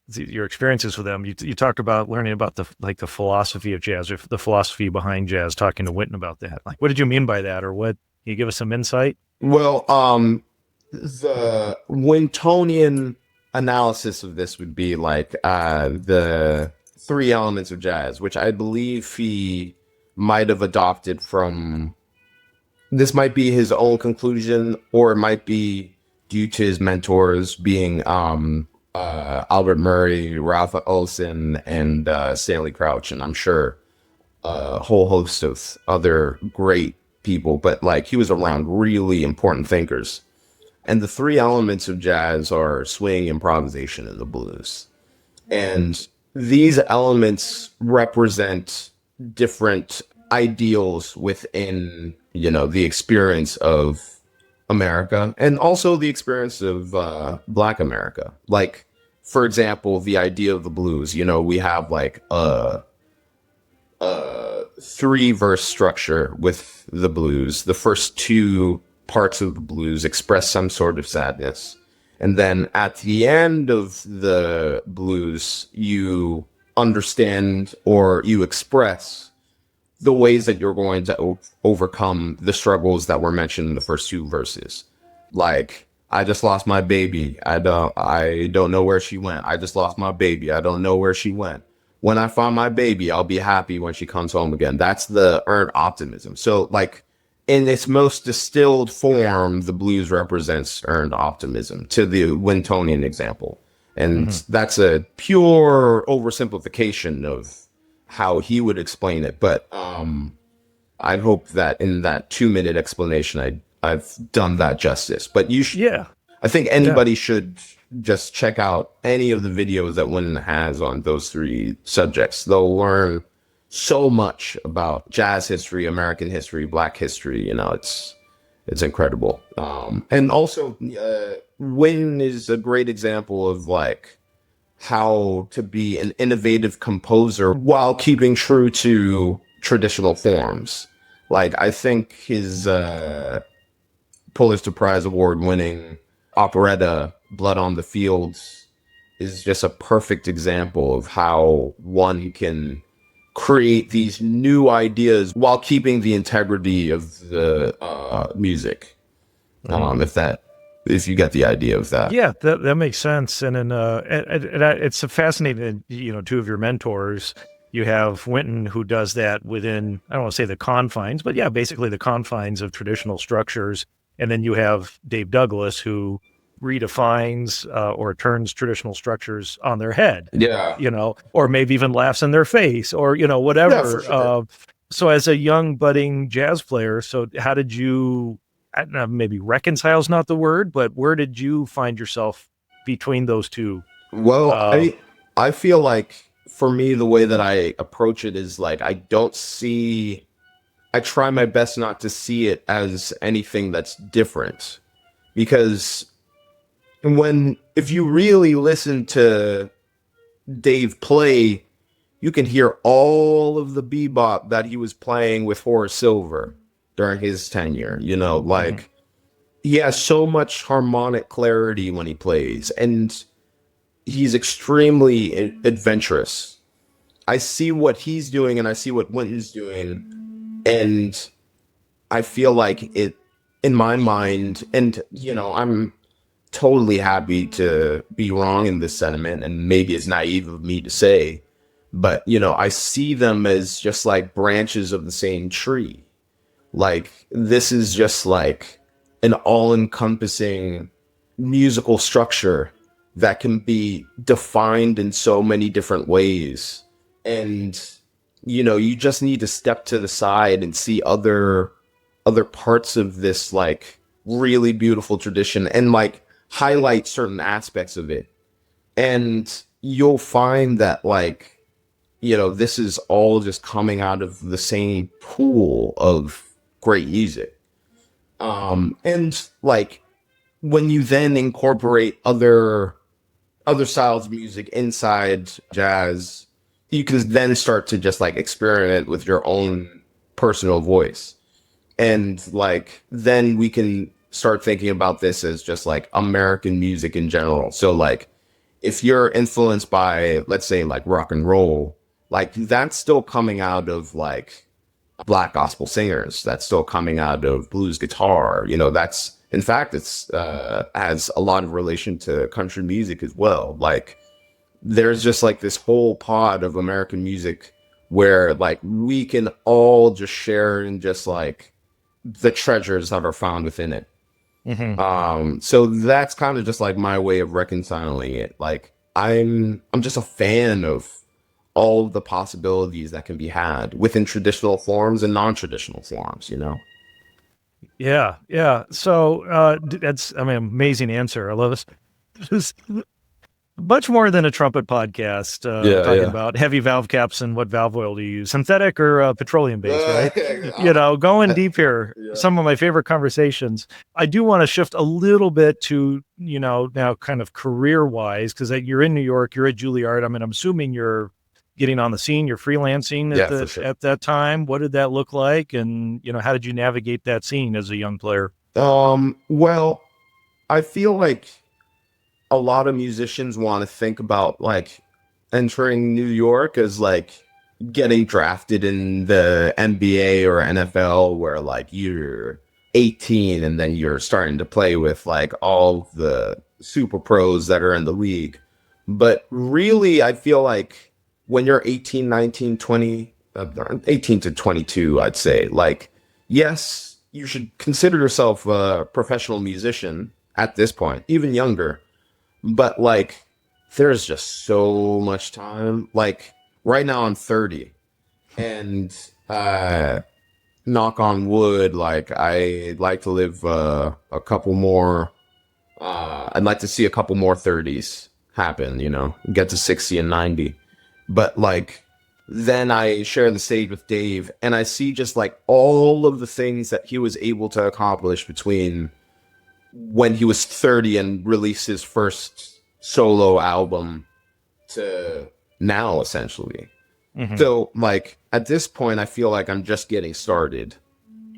B: your experiences with them. You talked about learning about the philosophy of jazz, or the philosophy behind jazz. Talking to Wynton about that, like, what did you mean by that, or what? Can you give us some insight?
C: Well, the Wintonian analysis of this would be like the three elements of jazz, which I believe he might have adopted from. This might be his own conclusion, or it might be due to his mentors being Albert Murray, Ralph Olson, and Stanley Crouch, and I'm sure a whole host of other great people. But like, he was around really important thinkers. And the three elements of jazz are swing, improvisation, and the blues. And these elements represent different ideals within, you know, the experience of America and also the experience of Black America. Like, for example, the idea of the blues, you know, we have like a 3-verse structure with the blues. The first two parts of the blues express some sort of sadness. And then at the end of the blues, you understand or you express the ways that you're going to overcome the struggles that were mentioned in the first two verses. Like, I just lost my baby. I don't know where she went. I just lost my baby. I don't know where she went. When I find my baby, I'll be happy when she comes home again. That's the earned optimism. So like, in its most distilled form, the blues represents earned optimism to the Wintonian example. And that's a pure oversimplification of how he would explain it. But I hope that in that 2-minute explanation, I've done that justice. But you should, I think anybody should just check out any of the videos that Wynton has on those three subjects. They'll learn so much about jazz history, American history, Black history. You know, it's incredible. And also, Wynton is a great example of like how to be an innovative composer while keeping true to traditional forms. Like, I think his Pulitzer Prize Award winning operetta, Blood on the Fields, is just a perfect example of how one can create these new ideas while keeping the integrity of the music. If you get the idea of that.
B: Yeah, that makes sense. And then it's a fascinating, you know, two of your mentors. You have Wynton, who does that within, I don't want to say the confines, but yeah, basically the confines of traditional structures. And then you have Dave Douglas, who redefines or turns traditional structures on their head.
C: Yeah.
B: You know, or maybe even laughs in their face, or, you know, whatever.
C: Yeah, for sure.
B: So as a young budding jazz player, so how did you, I don't know, maybe reconcile's not the word, but where did you find yourself between those two?
C: Well, I feel like for me, the way that I approach it is like, I try my best not to see it as anything that's different, because if you really listen to Dave play, you can hear all of the bebop that he was playing with Horace Silver during his tenure. You know, like, he has so much harmonic clarity when he plays, and he's extremely adventurous. I see what he's doing and I see what Wynton's doing, And I feel like it, in my mind, and, I'm totally happy to be wrong in this sentiment, and maybe it's naive of me to say, but, I see them as just like branches of the same tree. Like, this is just like an all-encompassing musical structure that can be defined in so many different ways. And, you just need to step to the side and see other parts of this, like, really beautiful tradition, and like highlight certain aspects of it. And you'll find that, like, this is all just coming out of the same pool of great music. And like, when you then incorporate other styles of music inside jazz, you can then start to just like experiment with your own personal voice. And like, then we can start thinking about this as just like American music in general. So like, if you're influenced by, let's say, like rock and roll, like that's still coming out of like Black gospel singers. That's still coming out of blues guitar. That's, in fact, it's has a lot of relation to country music as well. Like, there's just like this whole pod of American music where like we can all just share in just like the treasures that are found within it. So that's kind of just like my way of reconciling it. Like, I'm just a fan of all of the possibilities that can be had within traditional forms and non-traditional forms,
B: Yeah. So that's, I mean, amazing answer. I love this. This is much more than a trumpet podcast. Talking about heavy valve caps and what valve oil do you use, synthetic or petroleum based, right? Going deep here. Some of my favorite conversations. I do want to shift a little bit to, now kind of career wise, because you're in New York, you're at Juilliard. I mean, I'm assuming you're getting on the scene, you're freelancing at that time. What did that look like? And, how did you navigate that scene as a young player?
C: Well, I feel like a lot of musicians want to think about like entering New York as like getting drafted in the NBA or NFL, where like you're 18 and then you're starting to play with like all the super pros that are in the league. But really, I feel like when you're 18, 19, 20, 18 to 22, I'd say, like, yes, you should consider yourself a professional musician at this point, even younger. But like, there's just so much time. Like, right now I'm 30, and knock on wood, like, I'd like to live a couple more. I'd like to see a couple more 30s happen, get to 60 and 90. But like, then I share the stage with Dave, and I see just like all of the things that he was able to accomplish between when he was 30 and released his first solo album to now, essentially. So like, at this point, I feel like I'm just getting started.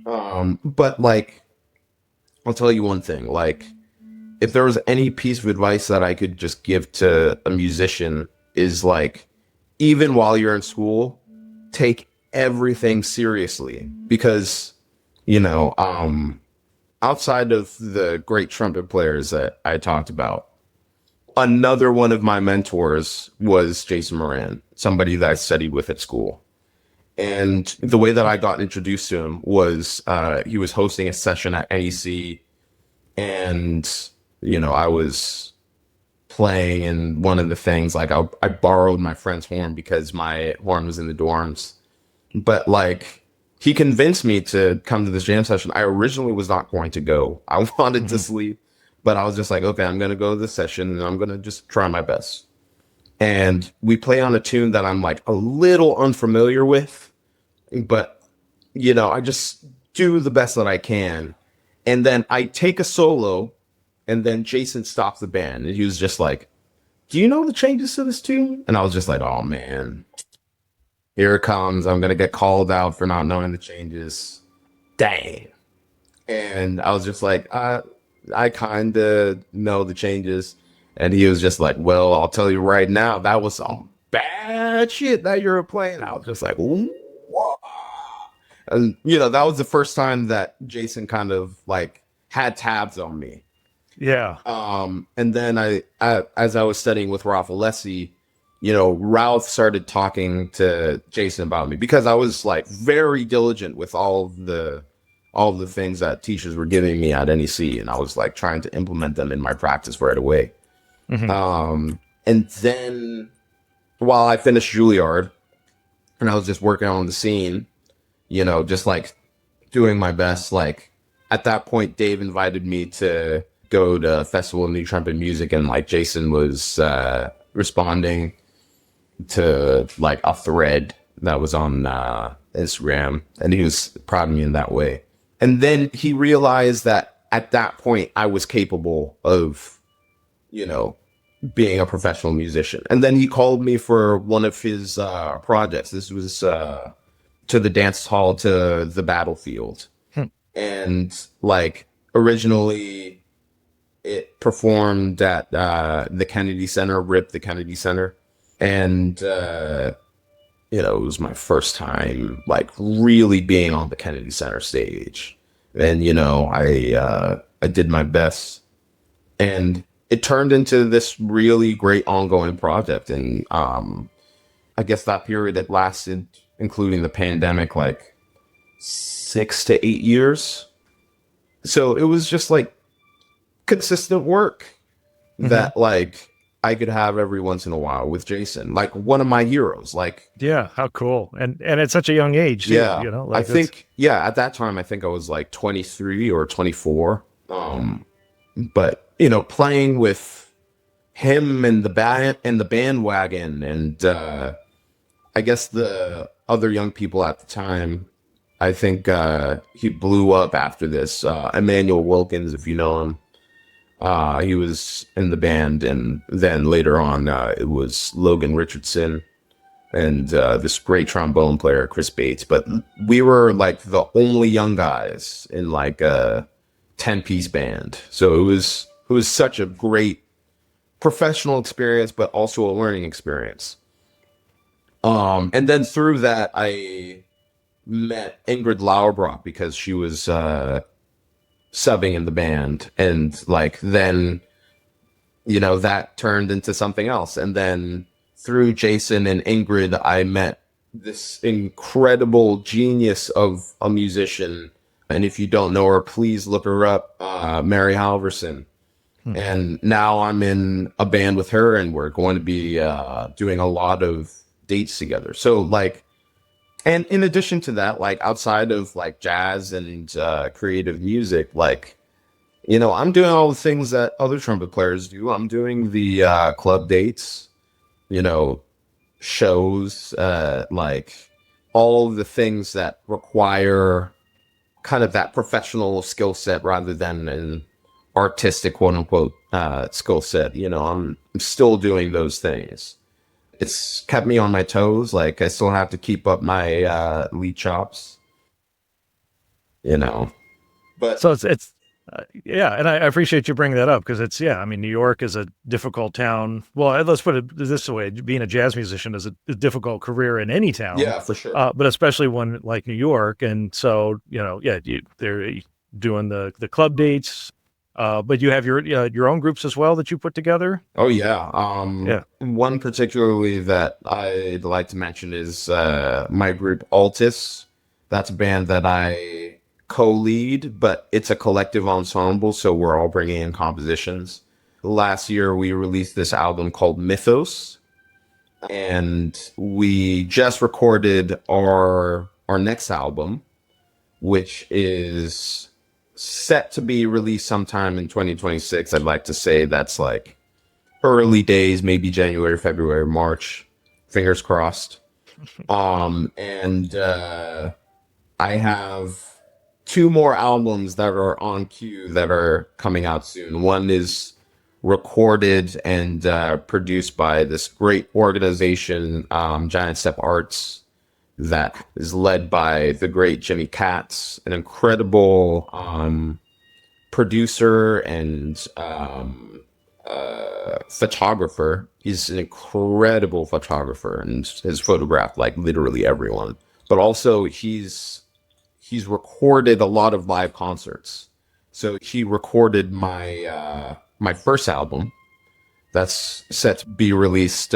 C: But like, I'll tell you one thing, like, if there was any piece of advice that I could just give to a musician, is like, even while you're in school, take everything seriously, because, outside of the great trumpet players that I talked about, another one of my mentors was Jason Moran, somebody that I studied with at school. And the way that I got introduced to him was he was hosting a session at NEC, and, I was playing, and one of the things, like, I borrowed my friend's horn because my horn was in the dorms. But like, he convinced me to come to this jam session. I originally was not going to go. I wanted to sleep, but I was just like, okay, I'm going to go to this session and I'm going to just try my best. And we play on a tune that I'm like a little unfamiliar with, but I just do the best that I can. And then I take a solo, and then Jason stops the band, and he was just like, do you know the changes to this tune? And I was just like, oh man, here it comes. I'm going to get called out for not knowing the changes. Dang. And I was just like, I kind of know the changes. And he was just like, well, I'll tell you right now, that was some bad shit that you're playing. I was just like, what? And, you know, that was the first time that Jason kind of like had tabs on me.
B: Yeah.
C: And then as I was studying with Ralph Alessi, you know, Ralph started talking to Jason about me because I was like very diligent with all the things that teachers were giving me at NEC, and I was like trying to implement them in my practice right away. And then while I finished Juilliard and I was just working on the scene, you know, just like doing my best, like at that point, Dave invited me to go to Festival of New Trumpet Music, and like Jason was responding to like a thread that was on Instagram, and he was proud of me in that way. And then he realized that at that point I was capable of, you know, being a professional musician. And then he called me for one of his projects. This was to the dance hall, to the battlefield. And like originally it performed at the Kennedy Center, RIP the Kennedy Center. And, you know, it was my first time like really being on the Kennedy Center stage. And, you know, I did my best, and it turned into this really great ongoing project. And I guess that period that lasted, including the pandemic, like 6 to 8 years. So it was just like consistent work that like I could have every once in a while with Jason, like one of my heroes. Like,
B: yeah, how cool. And at such a young age too,
C: yeah,
B: you know, like
C: I think, yeah, at that time I think I was like 23 or 24. But you know, playing with him and the bandwagon, and I guess the other young people at the time, I think he blew up after this. Emmanuel Wilkins, if you know him, he was in the band, and then later on it was Logan Richardson and this great trombone player, Chris Bates. But we were like the only young guys in like a 10-piece band. So it was such a great professional experience, but also a learning experience. And then through that, I met Ingrid Lauerbach because she was subbing in the band, and like then, you know, that turned into something else. And then through Jason and Ingrid, I met this incredible genius of a musician. And if you don't know her, please look her up, Mary Halverson. And now I'm in a band with her, and we're going to be doing a lot of dates together. So like, and in addition to that, like outside of like jazz and creative music, like, you know, I'm doing all the things that other trumpet players do. I'm doing the club dates, you know, shows, like all of the things that require kind of that professional skill set rather than an artistic, quote unquote, skill set. You know, I'm still doing those things. It's kept me on my toes. Like I still have to keep up my lead chops, you know. But
B: so it's yeah, and I appreciate you bringing that up, because it's, yeah, I mean, New York is a difficult town. Well, let's put it this way: being a jazz musician is a difficult career in any town.
C: yeah, for sure.
B: But especially one like New York. And so, you know, yeah, they're doing the club dates. But you have your own groups as well that you put together.
C: Oh yeah.
B: Yeah.
C: One particularly that I'd like to mention is my group Altis. That's a band that I co-lead, but it's a collective ensemble, so we're all bringing in compositions. Last year we released this album called Mythos, and we just recorded our next album, which is set to be released sometime in 2026. I'd like to say that's like early days, maybe January, February, March. Fingers crossed. And I have 2 more albums that are on queue that are coming out soon. One is recorded and produced by this great organization, Giant Step Arts, that is led by the great Jimmy Katz, an incredible producer and photographer. He's an incredible photographer and has photographed like literally everyone. But also he's he's recorded a lot of live concerts. So he recorded my first album that's set to be released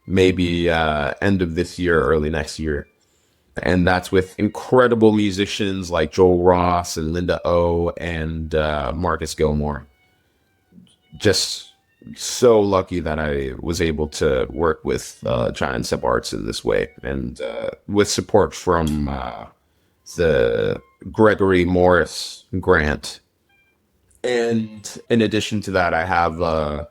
C: maybe end of this year, early next year. And that's with incredible musicians like Joel Ross and Linda O and Marcus Gilmore. Just so lucky that I was able to work with Giant Step Arts in this way, and with support from the Gregory Morris grant. And in addition to that, I have a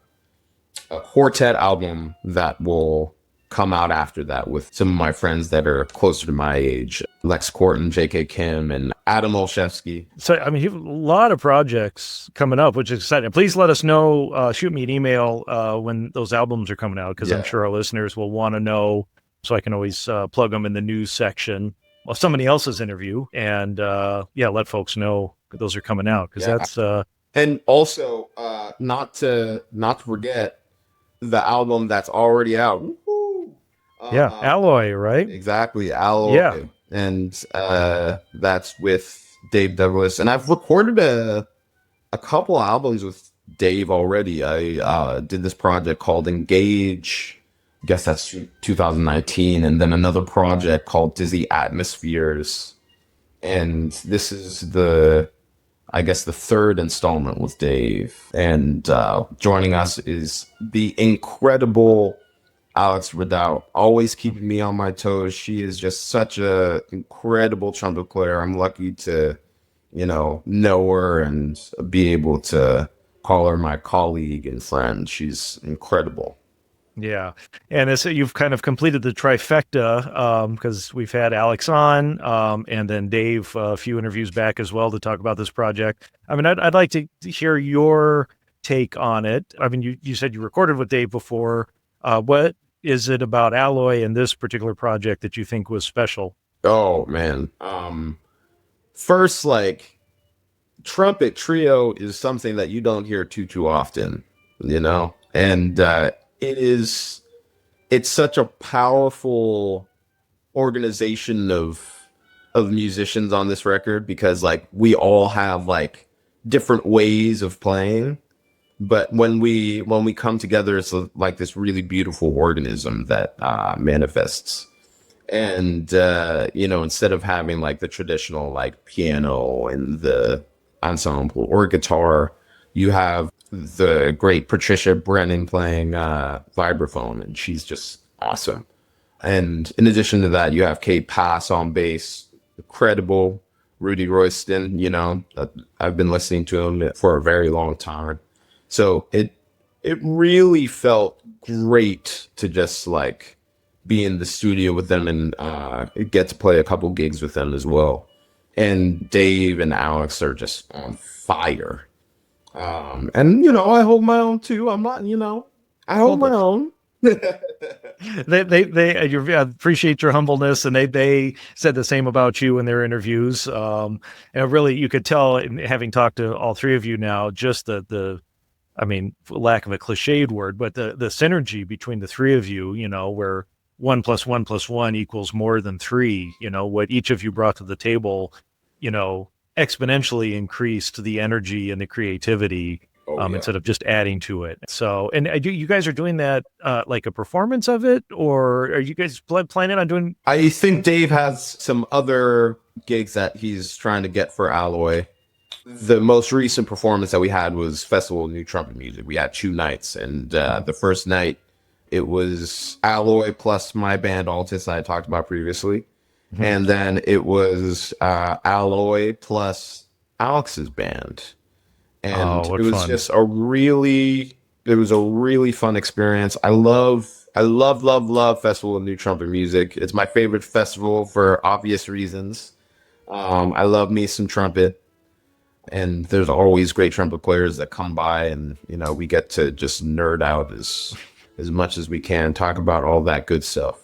C: quartet album that will come out after that with some of my friends that are closer to my age, Lex Corton, J.K. Kim, and Adam Olszewski.
B: So, I mean, you have a lot of projects coming up, which is exciting. Please let us know, shoot me an email when those albums are coming out, because I'm sure our listeners will want to know, so I can always plug them in the news section of somebody else's interview, and let folks know that those are coming out, because that's...
C: And also, not to forget the album that's already out.
B: Alloy, right?
C: Exactly, Alloy.
B: Yeah.
C: And that's with Dave Douglas. And I've recorded a couple albums with Dave already. I did this project called Engage. I guess that's 2019. And then another project called Dizzy Atmospheres. And this is the third installment with Dave. And joining us is the incredible Alex Redoubt, always keeping me on my toes. She is just such a incredible trumpet player. I'm lucky to, know her and be able to call her my colleague and friend. She's incredible.
B: Yeah. And so you've kind of completed the trifecta, because we've had Alex on, and then Dave a few interviews back as well to talk about this project. I mean, I'd like to hear your take on it. I mean, you said you recorded with Dave before. What is it about Alloy and this particular project that you think was special?
C: Oh, man. First, trumpet trio is something that you don't hear too often, and it's such a powerful organization of musicians on this record, because we all have different ways of playing. But when we come together, it's like this really beautiful organism that manifests. And, instead of having the traditional piano and the ensemble or guitar, you have the great Patricia Brennan playing vibraphone, and she's just awesome. And in addition to that, you have Kate Pass on bass, incredible. Rudy Royston, I've been listening to him for a very long time. So it really felt great to just be in the studio with them and get to play a couple gigs with them as well. And Dave and Alex are just on fire. And I hold my own too. I'm not, I hold my own.
B: They appreciate your humbleness, and they said the same about you in their interviews. And really, you could tell, having talked to all three of you now, just I mean, for lack of a cliched word, but the synergy between the three of you, where 1 + 1 + 1 equals more than 3, what each of you brought to the table, exponentially increased the energy and the creativity, instead of just adding to it. So, and you guys are doing that like a performance of it, or are you guys planning on doing?
C: I think Dave has some other gigs that he's trying to get for Alloy. The most recent performance that we had was Festival of New Trumpet Music. We had 2 nights, and the first night it was Alloy plus my band Altus I talked about previously, and then it was Alloy plus Alex's band, and it was just a really fun experience. I love Festival of New Trumpet Music. It's my favorite festival for obvious reasons. I love me some trumpet. And there's always great trumpet players that come by, and we get to just nerd out as much as we can, talk about all that good stuff.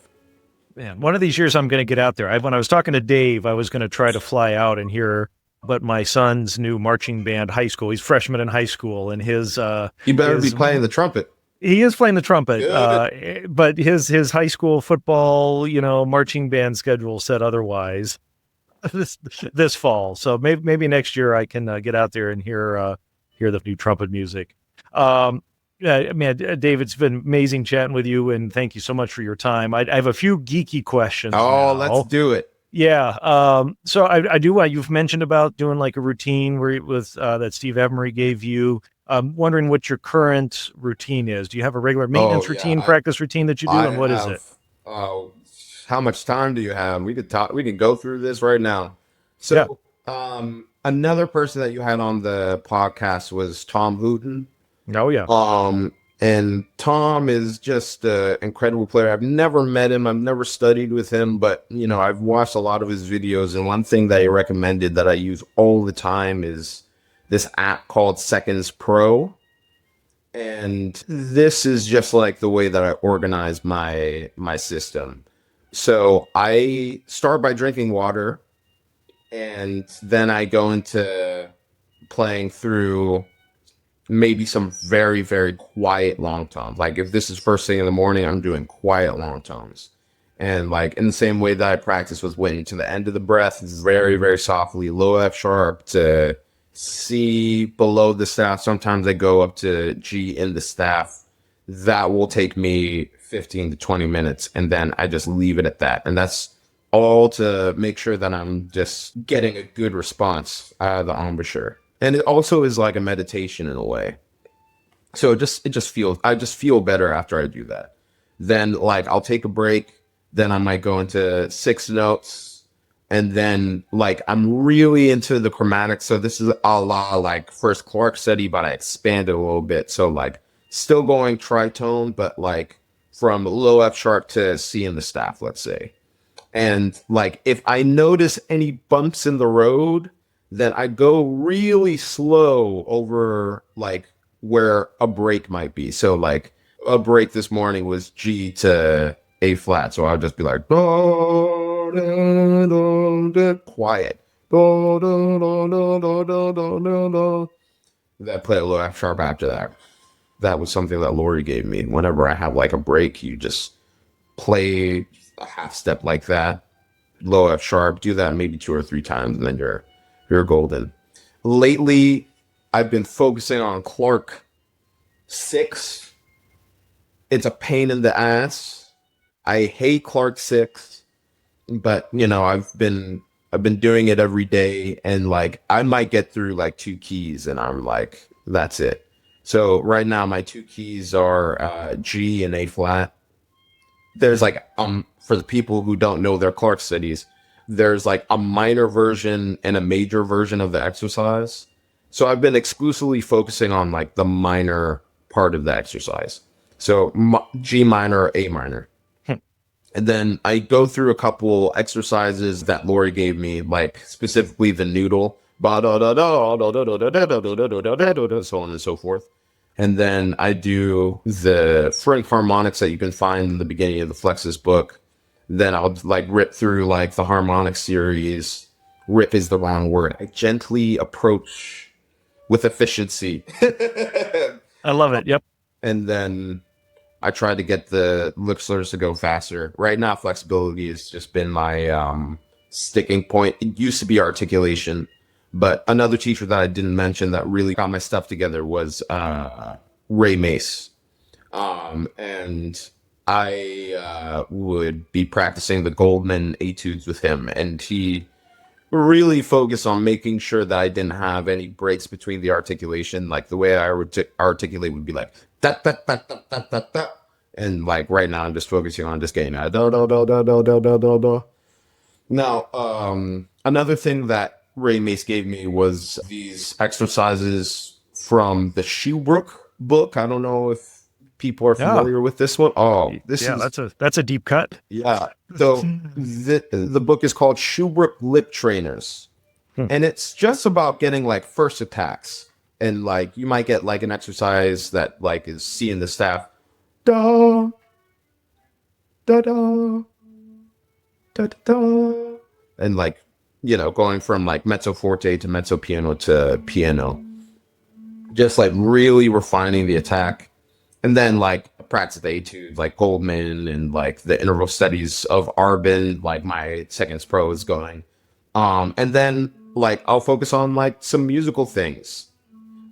B: Man, one of these years I'm going to get out there. When I was talking to Dave, I was going to try to fly out and hear, but my son's new marching band, high school, he's freshman in high school, and his
C: you better be playing the trumpet.
B: He is playing the trumpet, but his high school football, marching band schedule said otherwise. this fall. So maybe next year I can get out there and hear the new trumpet music. Yeah, I mean, Dave, it's been amazing chatting with you, and thank you so much for your time. I have a few geeky questions.
C: Oh,
B: now.
C: let's do it.
B: Yeah. So I do want, you've mentioned about doing like a routine with that Steve Emery gave you. I'm wondering what your current routine is. Do you have a regular maintenance routine, practice routine that you do, and what is it?
C: How much time do you have? We could talk. We can go through this right now. So, another person that you had on the podcast was Tom Hooten.
B: Oh yeah.
C: And Tom is just an incredible player. I've never met him. I've never studied with him, but I've watched a lot of his videos. And one thing that he recommended that I use all the time is this app called Seconds Pro. And this is just like the way that I organize my system. So I start by drinking water, and then I go into playing through maybe some very, very quiet long tones. Like if this is first thing in the morning, I'm doing quiet long tones. And like in the same way that I practice with waiting to the end of the breath, very, very softly, low F sharp to C below the staff. Sometimes I go up to G in the staff. That will take me 15 to 20 minutes. And then I just leave it at that. And that's all to make sure that I'm just getting a good response out of the embouchure. And it also is like a meditation in a way. So I just feel better after I do that. Then like I'll take a break. Then I might go into 6 notes. And then like I'm really into the chromatic. So this is a la like first Clark study, but I expanded a little bit. So like still going tritone, but like from low F sharp to C in the staff, let's say. And like if I notice any bumps in the road, then I go really slow over like where a break might be. So like a break this morning was G to A flat. So I'll just be like, quiet. Then play a low F sharp after that. That was something that Lori gave me. Whenever I have like a break, you just play a half step like that, low F sharp, do that maybe 2 or 3 times, and then you're golden. Lately, I've been focusing on Clark 6. It's a pain in the ass. I hate Clark 6, but I've been doing it every day, and like I might get through like 2 keys, and I'm like, that's it. So right now my 2 keys are G and A flat. There's like for the people who don't know their Clark studies, there's like a minor version and a major version of the exercise. So I've been exclusively focusing on like the minor part of the exercise. So G minor, A minor. And then I go through a couple exercises that Lori gave me, like specifically the noodle, so on and so forth. And then I do the Frank harmonics that you can find in the beginning of the Flexus book. Then I'll like rip through like the harmonic series. Rip is the wrong word. I gently approach with efficiency.
B: I love it. Yep.
C: And then I try to get the lip slurs to go faster. Right now, flexibility has just been my sticking point. It used to be articulation. But another teacher that I didn't mention that really got my stuff together was Ray Mace. And I would be practicing the Goldman etudes with him. And he really focused on making sure that I didn't have any breaks between the articulation. Like the way I would articulate would be like, da, da, da, da, da, da, da. And like right now I'm just focusing on just getting that. Da, da, da, da, da, da, da, da, da. Now, another thing that Ray Mace gave me was these exercises from the Shoebrook book. I don't know if people are familiar with this one. Oh,
B: that's a deep cut.
C: Yeah. So the book is called Shoebrook Lip Trainers. And it's just about getting like first attacks. And like you might get like an exercise that like is C in the staff. Da da da da da. And like going from like mezzo forte to mezzo piano to piano. Just like really refining the attack. And then like practice the etudes like Goldman and like the interval studies of Arbin, like my Seconds Pro is going. And then like I'll focus on like some musical things.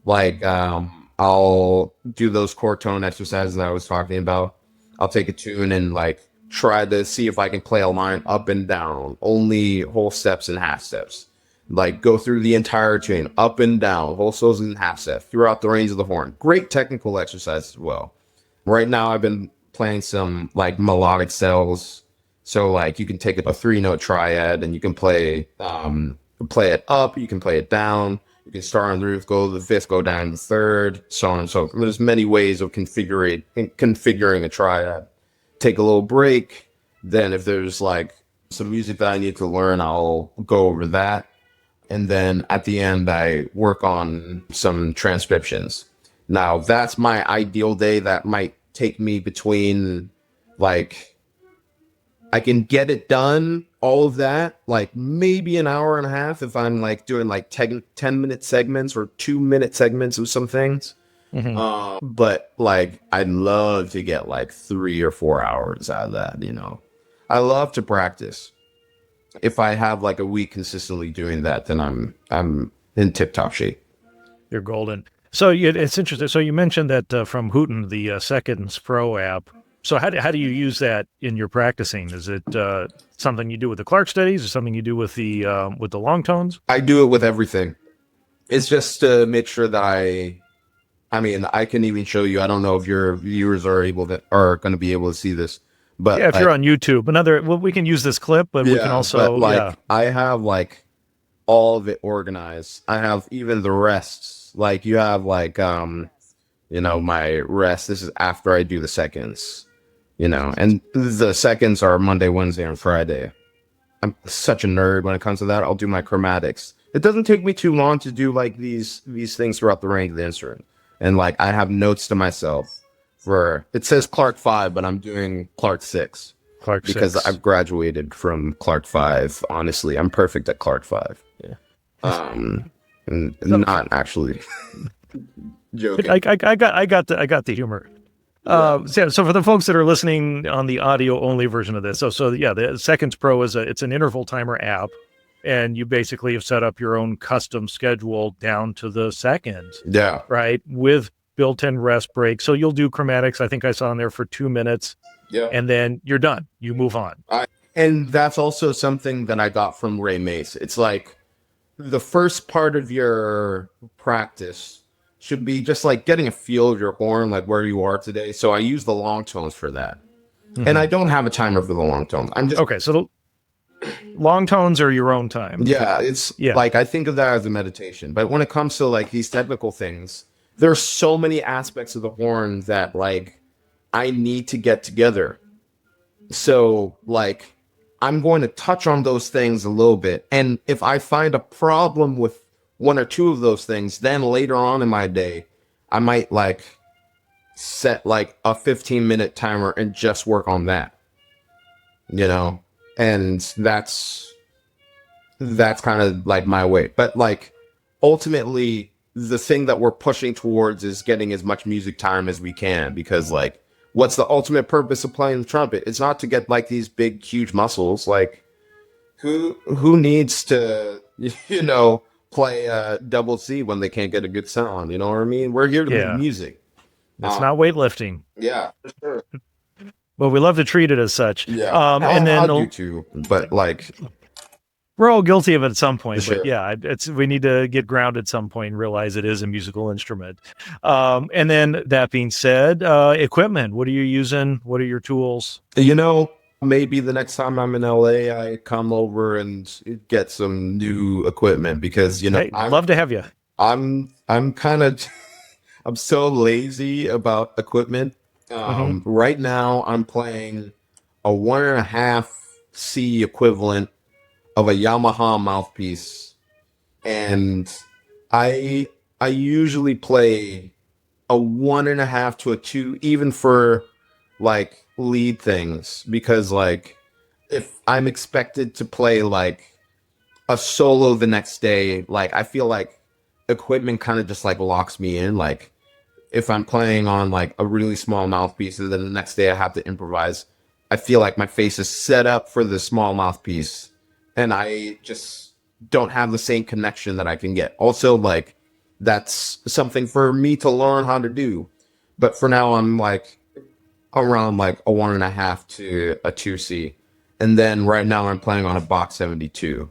C: Like I'll do those chord tone exercises that I was talking about. I'll take a tune and like try to see if I can play a line up and down, only whole steps and half steps. Like go through the entire tune, up and down, whole solos and half steps throughout the range of the horn. Great technical exercise as well. Right now I've been playing some like melodic scales. So like you can take a 3-note triad and you can play it up, you can play it down. You can start on the roof, go to the fifth, go down to the third, so on and so forth. There's many ways of configuring a triad. Take a little break. Then if there's like some music that I need to learn, I'll go over that. And then at the end, I work on some transcriptions. Now, that's my ideal day. That might take me between like, I can get it done, all of that, like maybe an hour and a half if I'm like doing like 10-minute segments or 2-minute segments of some things. Mm-hmm. But like, I'd love to get like 3 or 4 hours out of that, you know. I love to practice. If I have like a week consistently doing that, then I'm in tip-top shape.
B: You're golden. So it's interesting. So you mentioned that from Hooten, the Seconds Pro app. So how do you use that in your practicing? Is it something you do with the Clark studies, or something you do with the long tones?
C: I do it with everything. It's just to make sure that I mean, I can even show you. I don't know if your viewers are going to be able to see this, but
B: yeah, if you're on YouTube, we can use this clip, but we can also
C: I have like all of it organized. I have even the rests. Like you have like my rest. This is after I do the seconds. And the seconds are Monday, Wednesday, and Friday. I'm such a nerd when it comes to that. I'll do my chromatics. It doesn't take me too long to do like these things throughout the range of the instrument. And like I have notes to myself it says Clark 5, but I'm doing Clark 6. Because I've graduated from Clark 5. Honestly, I'm perfect at Clark 5. Yeah. Not actually joking.
B: I got the humor. So for the folks that are listening on the audio only version of this, so yeah, the Seconds Pro it's an interval timer app, and you basically have set up your own custom schedule down to the second.
C: Yeah.
B: Right. With built-in rest breaks. So you'll do chromatics. I think I saw in there for 2 minutes.
C: Yeah.
B: And then you're done. You move on.
C: And that's also something that I got from Ray Mace. It's like the first part of your practice should be just like getting a feel of your horn, like where you are today. So I use the long tones for that. Mm-hmm. And I don't have a timer for the long tones. I'm just...
B: Okay, so the long tones are your own time.
C: Yeah, like I think of that as a meditation. But when it comes to like these technical things, there's so many aspects of the horn that like I need to get together. So like I'm going to touch on those things a little bit. And if I find a problem with 1 or 2 of those things, then later on in my day, I might like set like a 15-minute timer and just work on that, and that's kind of like my way. But like ultimately the thing that we're pushing towards is getting as much music time as we can, because like what's the ultimate purpose of playing the trumpet? It's not to get like these big, huge muscles. Like who needs to, play double C when they can't get a good sound? You know what I mean? We're here to make music.
B: It's not weightlifting.
C: Yeah, for sure.
B: Well, we love to treat it as such.
C: Yeah, and then I do too. But like,
B: we're all guilty of it at some point.
C: Sure.
B: But yeah, we need to get grounded at some point and realize it is a musical instrument. And then that being said, equipment. What are you using? What are your tools?
C: Maybe the next time I'm in LA, I come over and get some new equipment, because
B: I'd love to have you.
C: I'm kind of I'm so lazy about equipment. Right now, I'm playing a 1.5 C equivalent of a Yamaha mouthpiece, and I usually play a 1.5 to a 2, even for like lead things, because like if I'm expected to play like a solo the next day, like I feel like equipment kind of just like locks me in. Like if I'm playing on like a really small mouthpiece and then the next day I have to improvise, I feel like my face is set up for the small mouthpiece, and I just don't have the same connection that I can get. Also, like, that's something for me to learn how to do. But for now, I'm like around like a 1.5 to a 2C. And then right now I'm playing on a Bach 72.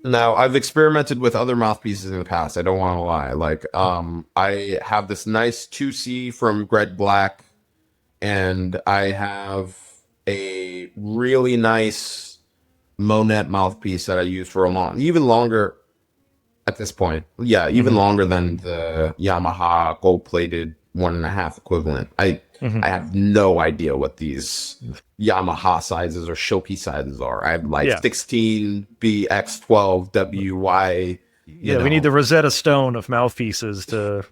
C: Now, I've experimented with other mouthpieces in the past. I don't want to lie. Like, I have this nice 2C from Greg Black, and I have a really nice Monet mouthpiece that I use for even longer at this point. Yeah, even longer than the Yamaha gold-plated 1.5 equivalent. I have no idea what these Yamaha sizes or Shoki sizes are. I have like 16 BX12 WY.
B: We need the Rosetta Stone of mouthpieces to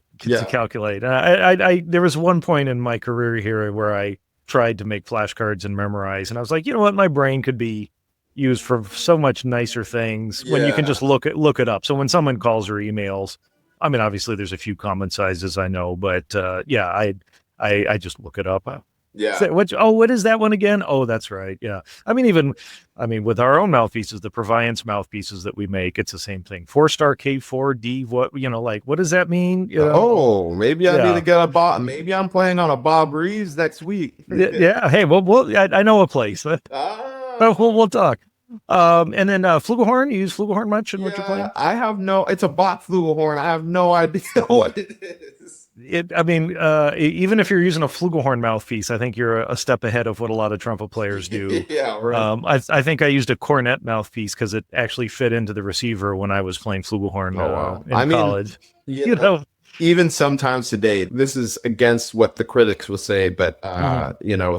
B: calculate. I there was one point in my career here where I tried to make flashcards and memorize, and I was like, you know what, my brain could be used for so much nicer things when you can just look it up. So when someone calls or emails, I mean, obviously there's a few common sizes I know, but I just look it up. What is that one again? Oh, that's right. Yeah. I mean, with our own mouthpieces, the Proviance mouthpieces that we make, it's the same thing. 4-star K4D. What does that mean?
C: Oh, maybe I need to get a Bob. Maybe I'm playing on a Bob Reeves next week.
B: Yeah. Hey, I know a place. We'll talk. And then flugelhorn. You use flugelhorn much in what you're playing?
C: It's a Bach flugelhorn. I have no idea what it is.
B: Even if you're using a flugelhorn mouthpiece, I think you're a step ahead of what a lot lot of trumpet players do.
C: Yeah, right.
B: I think I used a cornet mouthpiece because it actually fit into the receiver when I was playing flugelhorn in college.
C: Even sometimes today, this is against what the critics will say, but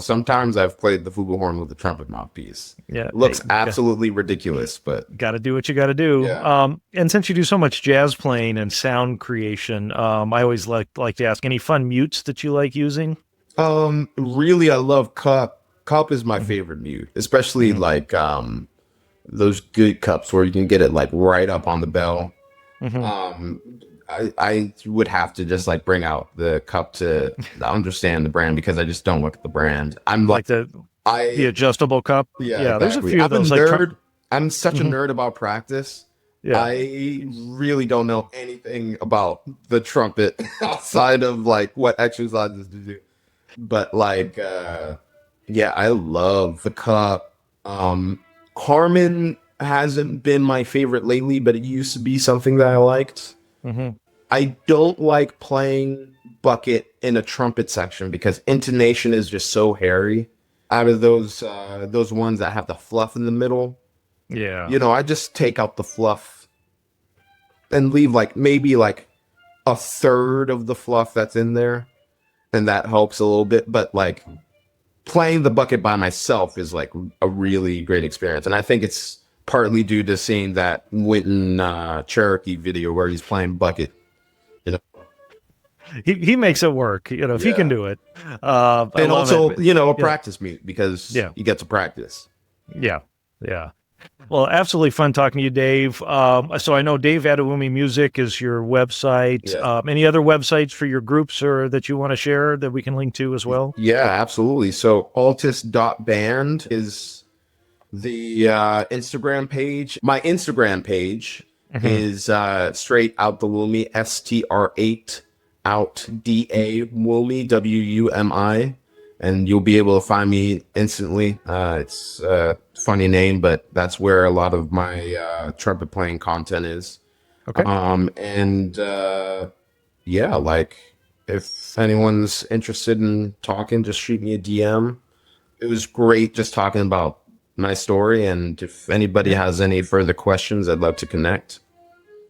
C: sometimes I've played the flugelhorn with the trumpet mouthpiece.
B: Yeah,
C: it looks absolutely ridiculous, but
B: got to do what you got to do. Yeah. And since you do so much jazz playing and sound creation, I always like to ask, any fun mutes that you like using?
C: Really, I love cup. Cup is my favorite mute, especially like those good cups where you can get it like right up on the bell. I would have to just like bring out the cup to understand the brand, because I just don't look at the brand. I'm like the
B: adjustable cup.
C: Yeah,
B: there's a few of those.
C: I'm such a nerd about practice. Yeah. I really don't know anything about the trumpet outside of like what exercises to do. But like, I love the cup. Carmine hasn't been my favorite lately, but it used to be something that I liked. I don't like playing bucket in a trumpet section because intonation is just so hairy. Out of those ones that have the fluff in the middle, I just take out the fluff and leave like maybe like a third of the fluff that's in there, and that helps a little bit. But like playing the bucket by myself is like a really great experience, and I think it's partly due to seeing that Winton Cherokee video where he's playing bucket.
B: He makes it work, if he can do it.
C: And also, a practice mute, because you get to practice.
B: Yeah. Well, absolutely fun talking to you, Dave. So I know Dave Adewumi Music is your website. Yeah. Any other websites for your groups or that you want to share that we can link to as well?
C: Yeah, absolutely. So altus.band is the Instagram page. My Instagram page is straight out the Woomy, STR8 out DA Wumi, and you'll be able to find me instantly. It's a funny name, but that's where a lot of my trumpet playing content is. Okay. Like if anyone's interested in talking, just shoot me a DM. It was great just talking about my story, and if anybody has any further questions, I'd love to connect.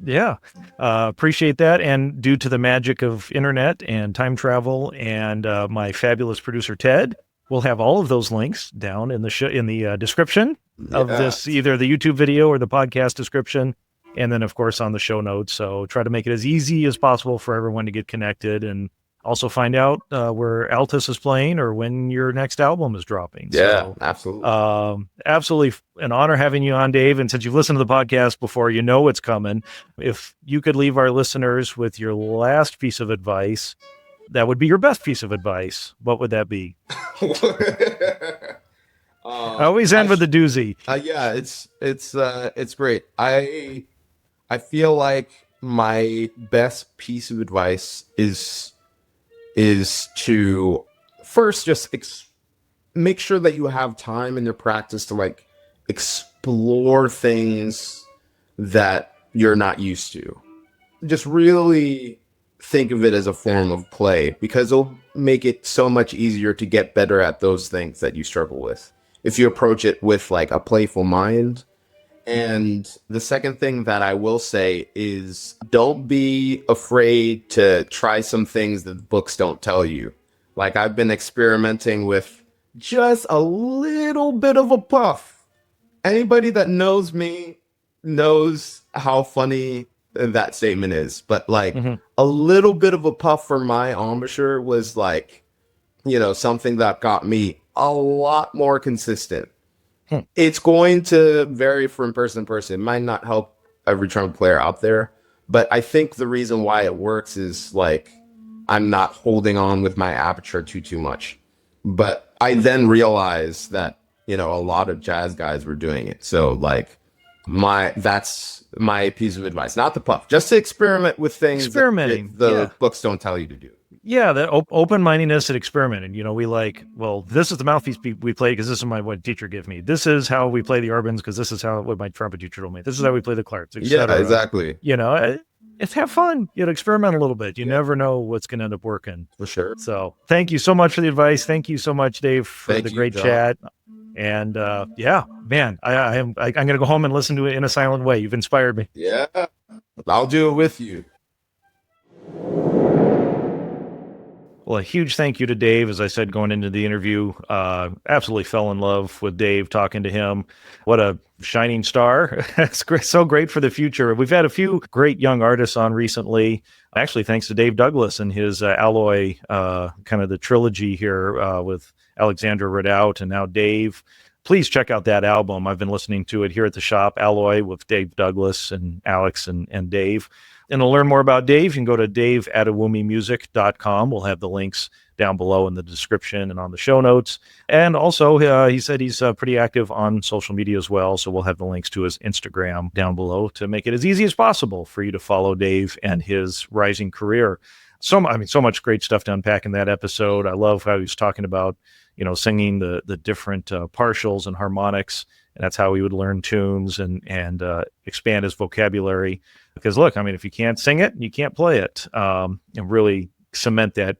B: Yeah, appreciate that. And due to the magic of internet and time travel and my fabulous producer Ted, we'll have all of those links down in the description of this, either the YouTube video or the podcast description, and then of course on the show notes. So try to make it as easy as possible for everyone to get connected, and also find out where Altus is playing or when your next album is dropping.
C: Yeah, so, absolutely.
B: Absolutely an honor having you on, Dave. And since you've listened to the podcast before, you know what's coming. If you could leave our listeners with your last piece of advice, that would be your best piece of advice. What would that be? I always end with a doozy.
C: Yeah, it's great. I feel like my best piece of advice is to first just make sure that you have time in your practice to like explore things that you're not used to. Just really think of it as a form of play, because it'll make it so much easier to get better at those things that you struggle with if you approach it with like a playful mind. And the second thing that I will say is don't be afraid to try some things that books don't tell you. Like I've been experimenting with just a little bit of a puff. Anybody that knows me knows how funny that statement is. But like a little bit of a puff for my embouchure was like, something that got me a lot more consistent. It's going to vary from person to person. It might not help every trumpet player out there, but I think the reason why it works is like I'm not holding on with my aperture too much. But I then realized that a lot of jazz guys were doing it. So like that's my piece of advice. Not the puff, just to experiment with things the books don't tell you to do.
B: Yeah, the open-mindedness and experimenting. We this is the mouthpiece we play because this is what teacher gave me. This is how we play the Urbans because this is what my trumpet teacher told me. This is how we play the Clarks, etc.
C: Yeah, exactly.
B: It's have fun. Experiment a little bit. You never know what's going to end up working.
C: For sure.
B: So thank you so much for the advice. Thank you so much, Dave, for the great chat. And man, I'm going to go home and listen to it in a silent way. You've inspired me.
C: Yeah, I'll do it with you.
B: Well, a huge thank you to Dave. As I said, going into the interview, absolutely fell in love with Dave, talking to him. What a shining star. It's so great for the future. We've had a few great young artists on recently, actually thanks to Dave Douglas and his Alloy, kind of the trilogy here with Alexandra Ridout and now Dave. Please check out that album. I've been listening to it here at the shop, Alloy, with Dave Douglas and Alex and Dave. And to learn more about Dave, you can go to daveadewumimusic.com. We'll have the links down below in the description and on the show notes. And also, he said he's pretty active on social media as well, so we'll have the links to his Instagram down below to make it as easy as possible for you to follow Dave and his rising career. So much great stuff to unpack in that episode. I love how he was talking about, singing the different partials and harmonics, and that's how he would learn tunes and expand his vocabulary. Because look, if you can't sing it, you can't play it, and really cement that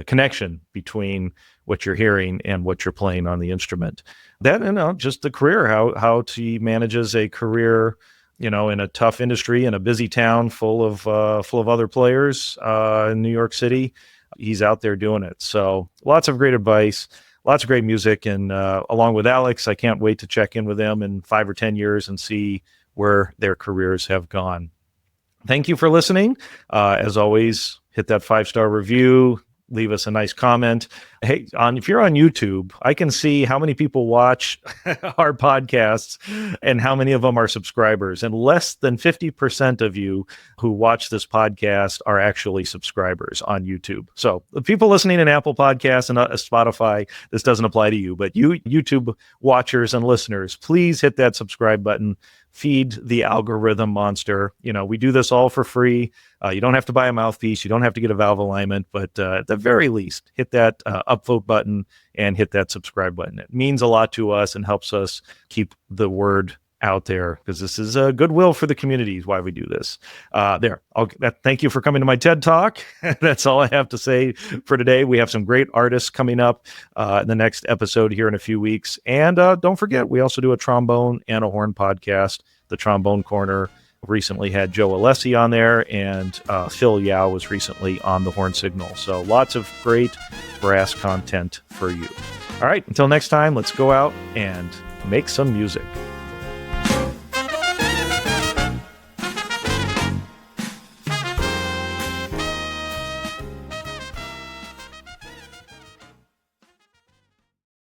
B: connection between what you're hearing and what you're playing on the instrument. That, just the career, how he manages a career, in a tough industry in a busy town full of other players in New York City. He's out there doing it. So lots of great advice, lots of great music, and along with Alex, I can't wait to check in with them in 5 or 10 years and see where their careers have gone. Thank you for listening. As always, hit that 5-star review, leave us a nice comment. Hey, if you're on YouTube, I can see how many people watch our podcasts and how many of them are subscribers. And less than 50% of you who watch this podcast are actually subscribers on YouTube. So the people listening in Apple Podcasts and Spotify, this doesn't apply to you, but you YouTube watchers and listeners, please hit that subscribe button. Feed the algorithm monster. We do this all for free. You don't have to buy a mouthpiece. You don't have to get a valve alignment, but at the very least, hit that upvote button and hit that subscribe button. It means a lot to us and helps us keep the word out there, because this is a goodwill for the community is why we do this. Thank you for coming to my TED Talk. That's all I have to say for today. We have some great artists coming up in the next episode here in a few weeks. And don't forget, we also do a trombone and a horn podcast, The Trombone Corner. Recently had Joe Alessi on there, and Phil Yao was recently on the horn signal. So lots of great brass content for you. All right, until next time, let's go out and make some music.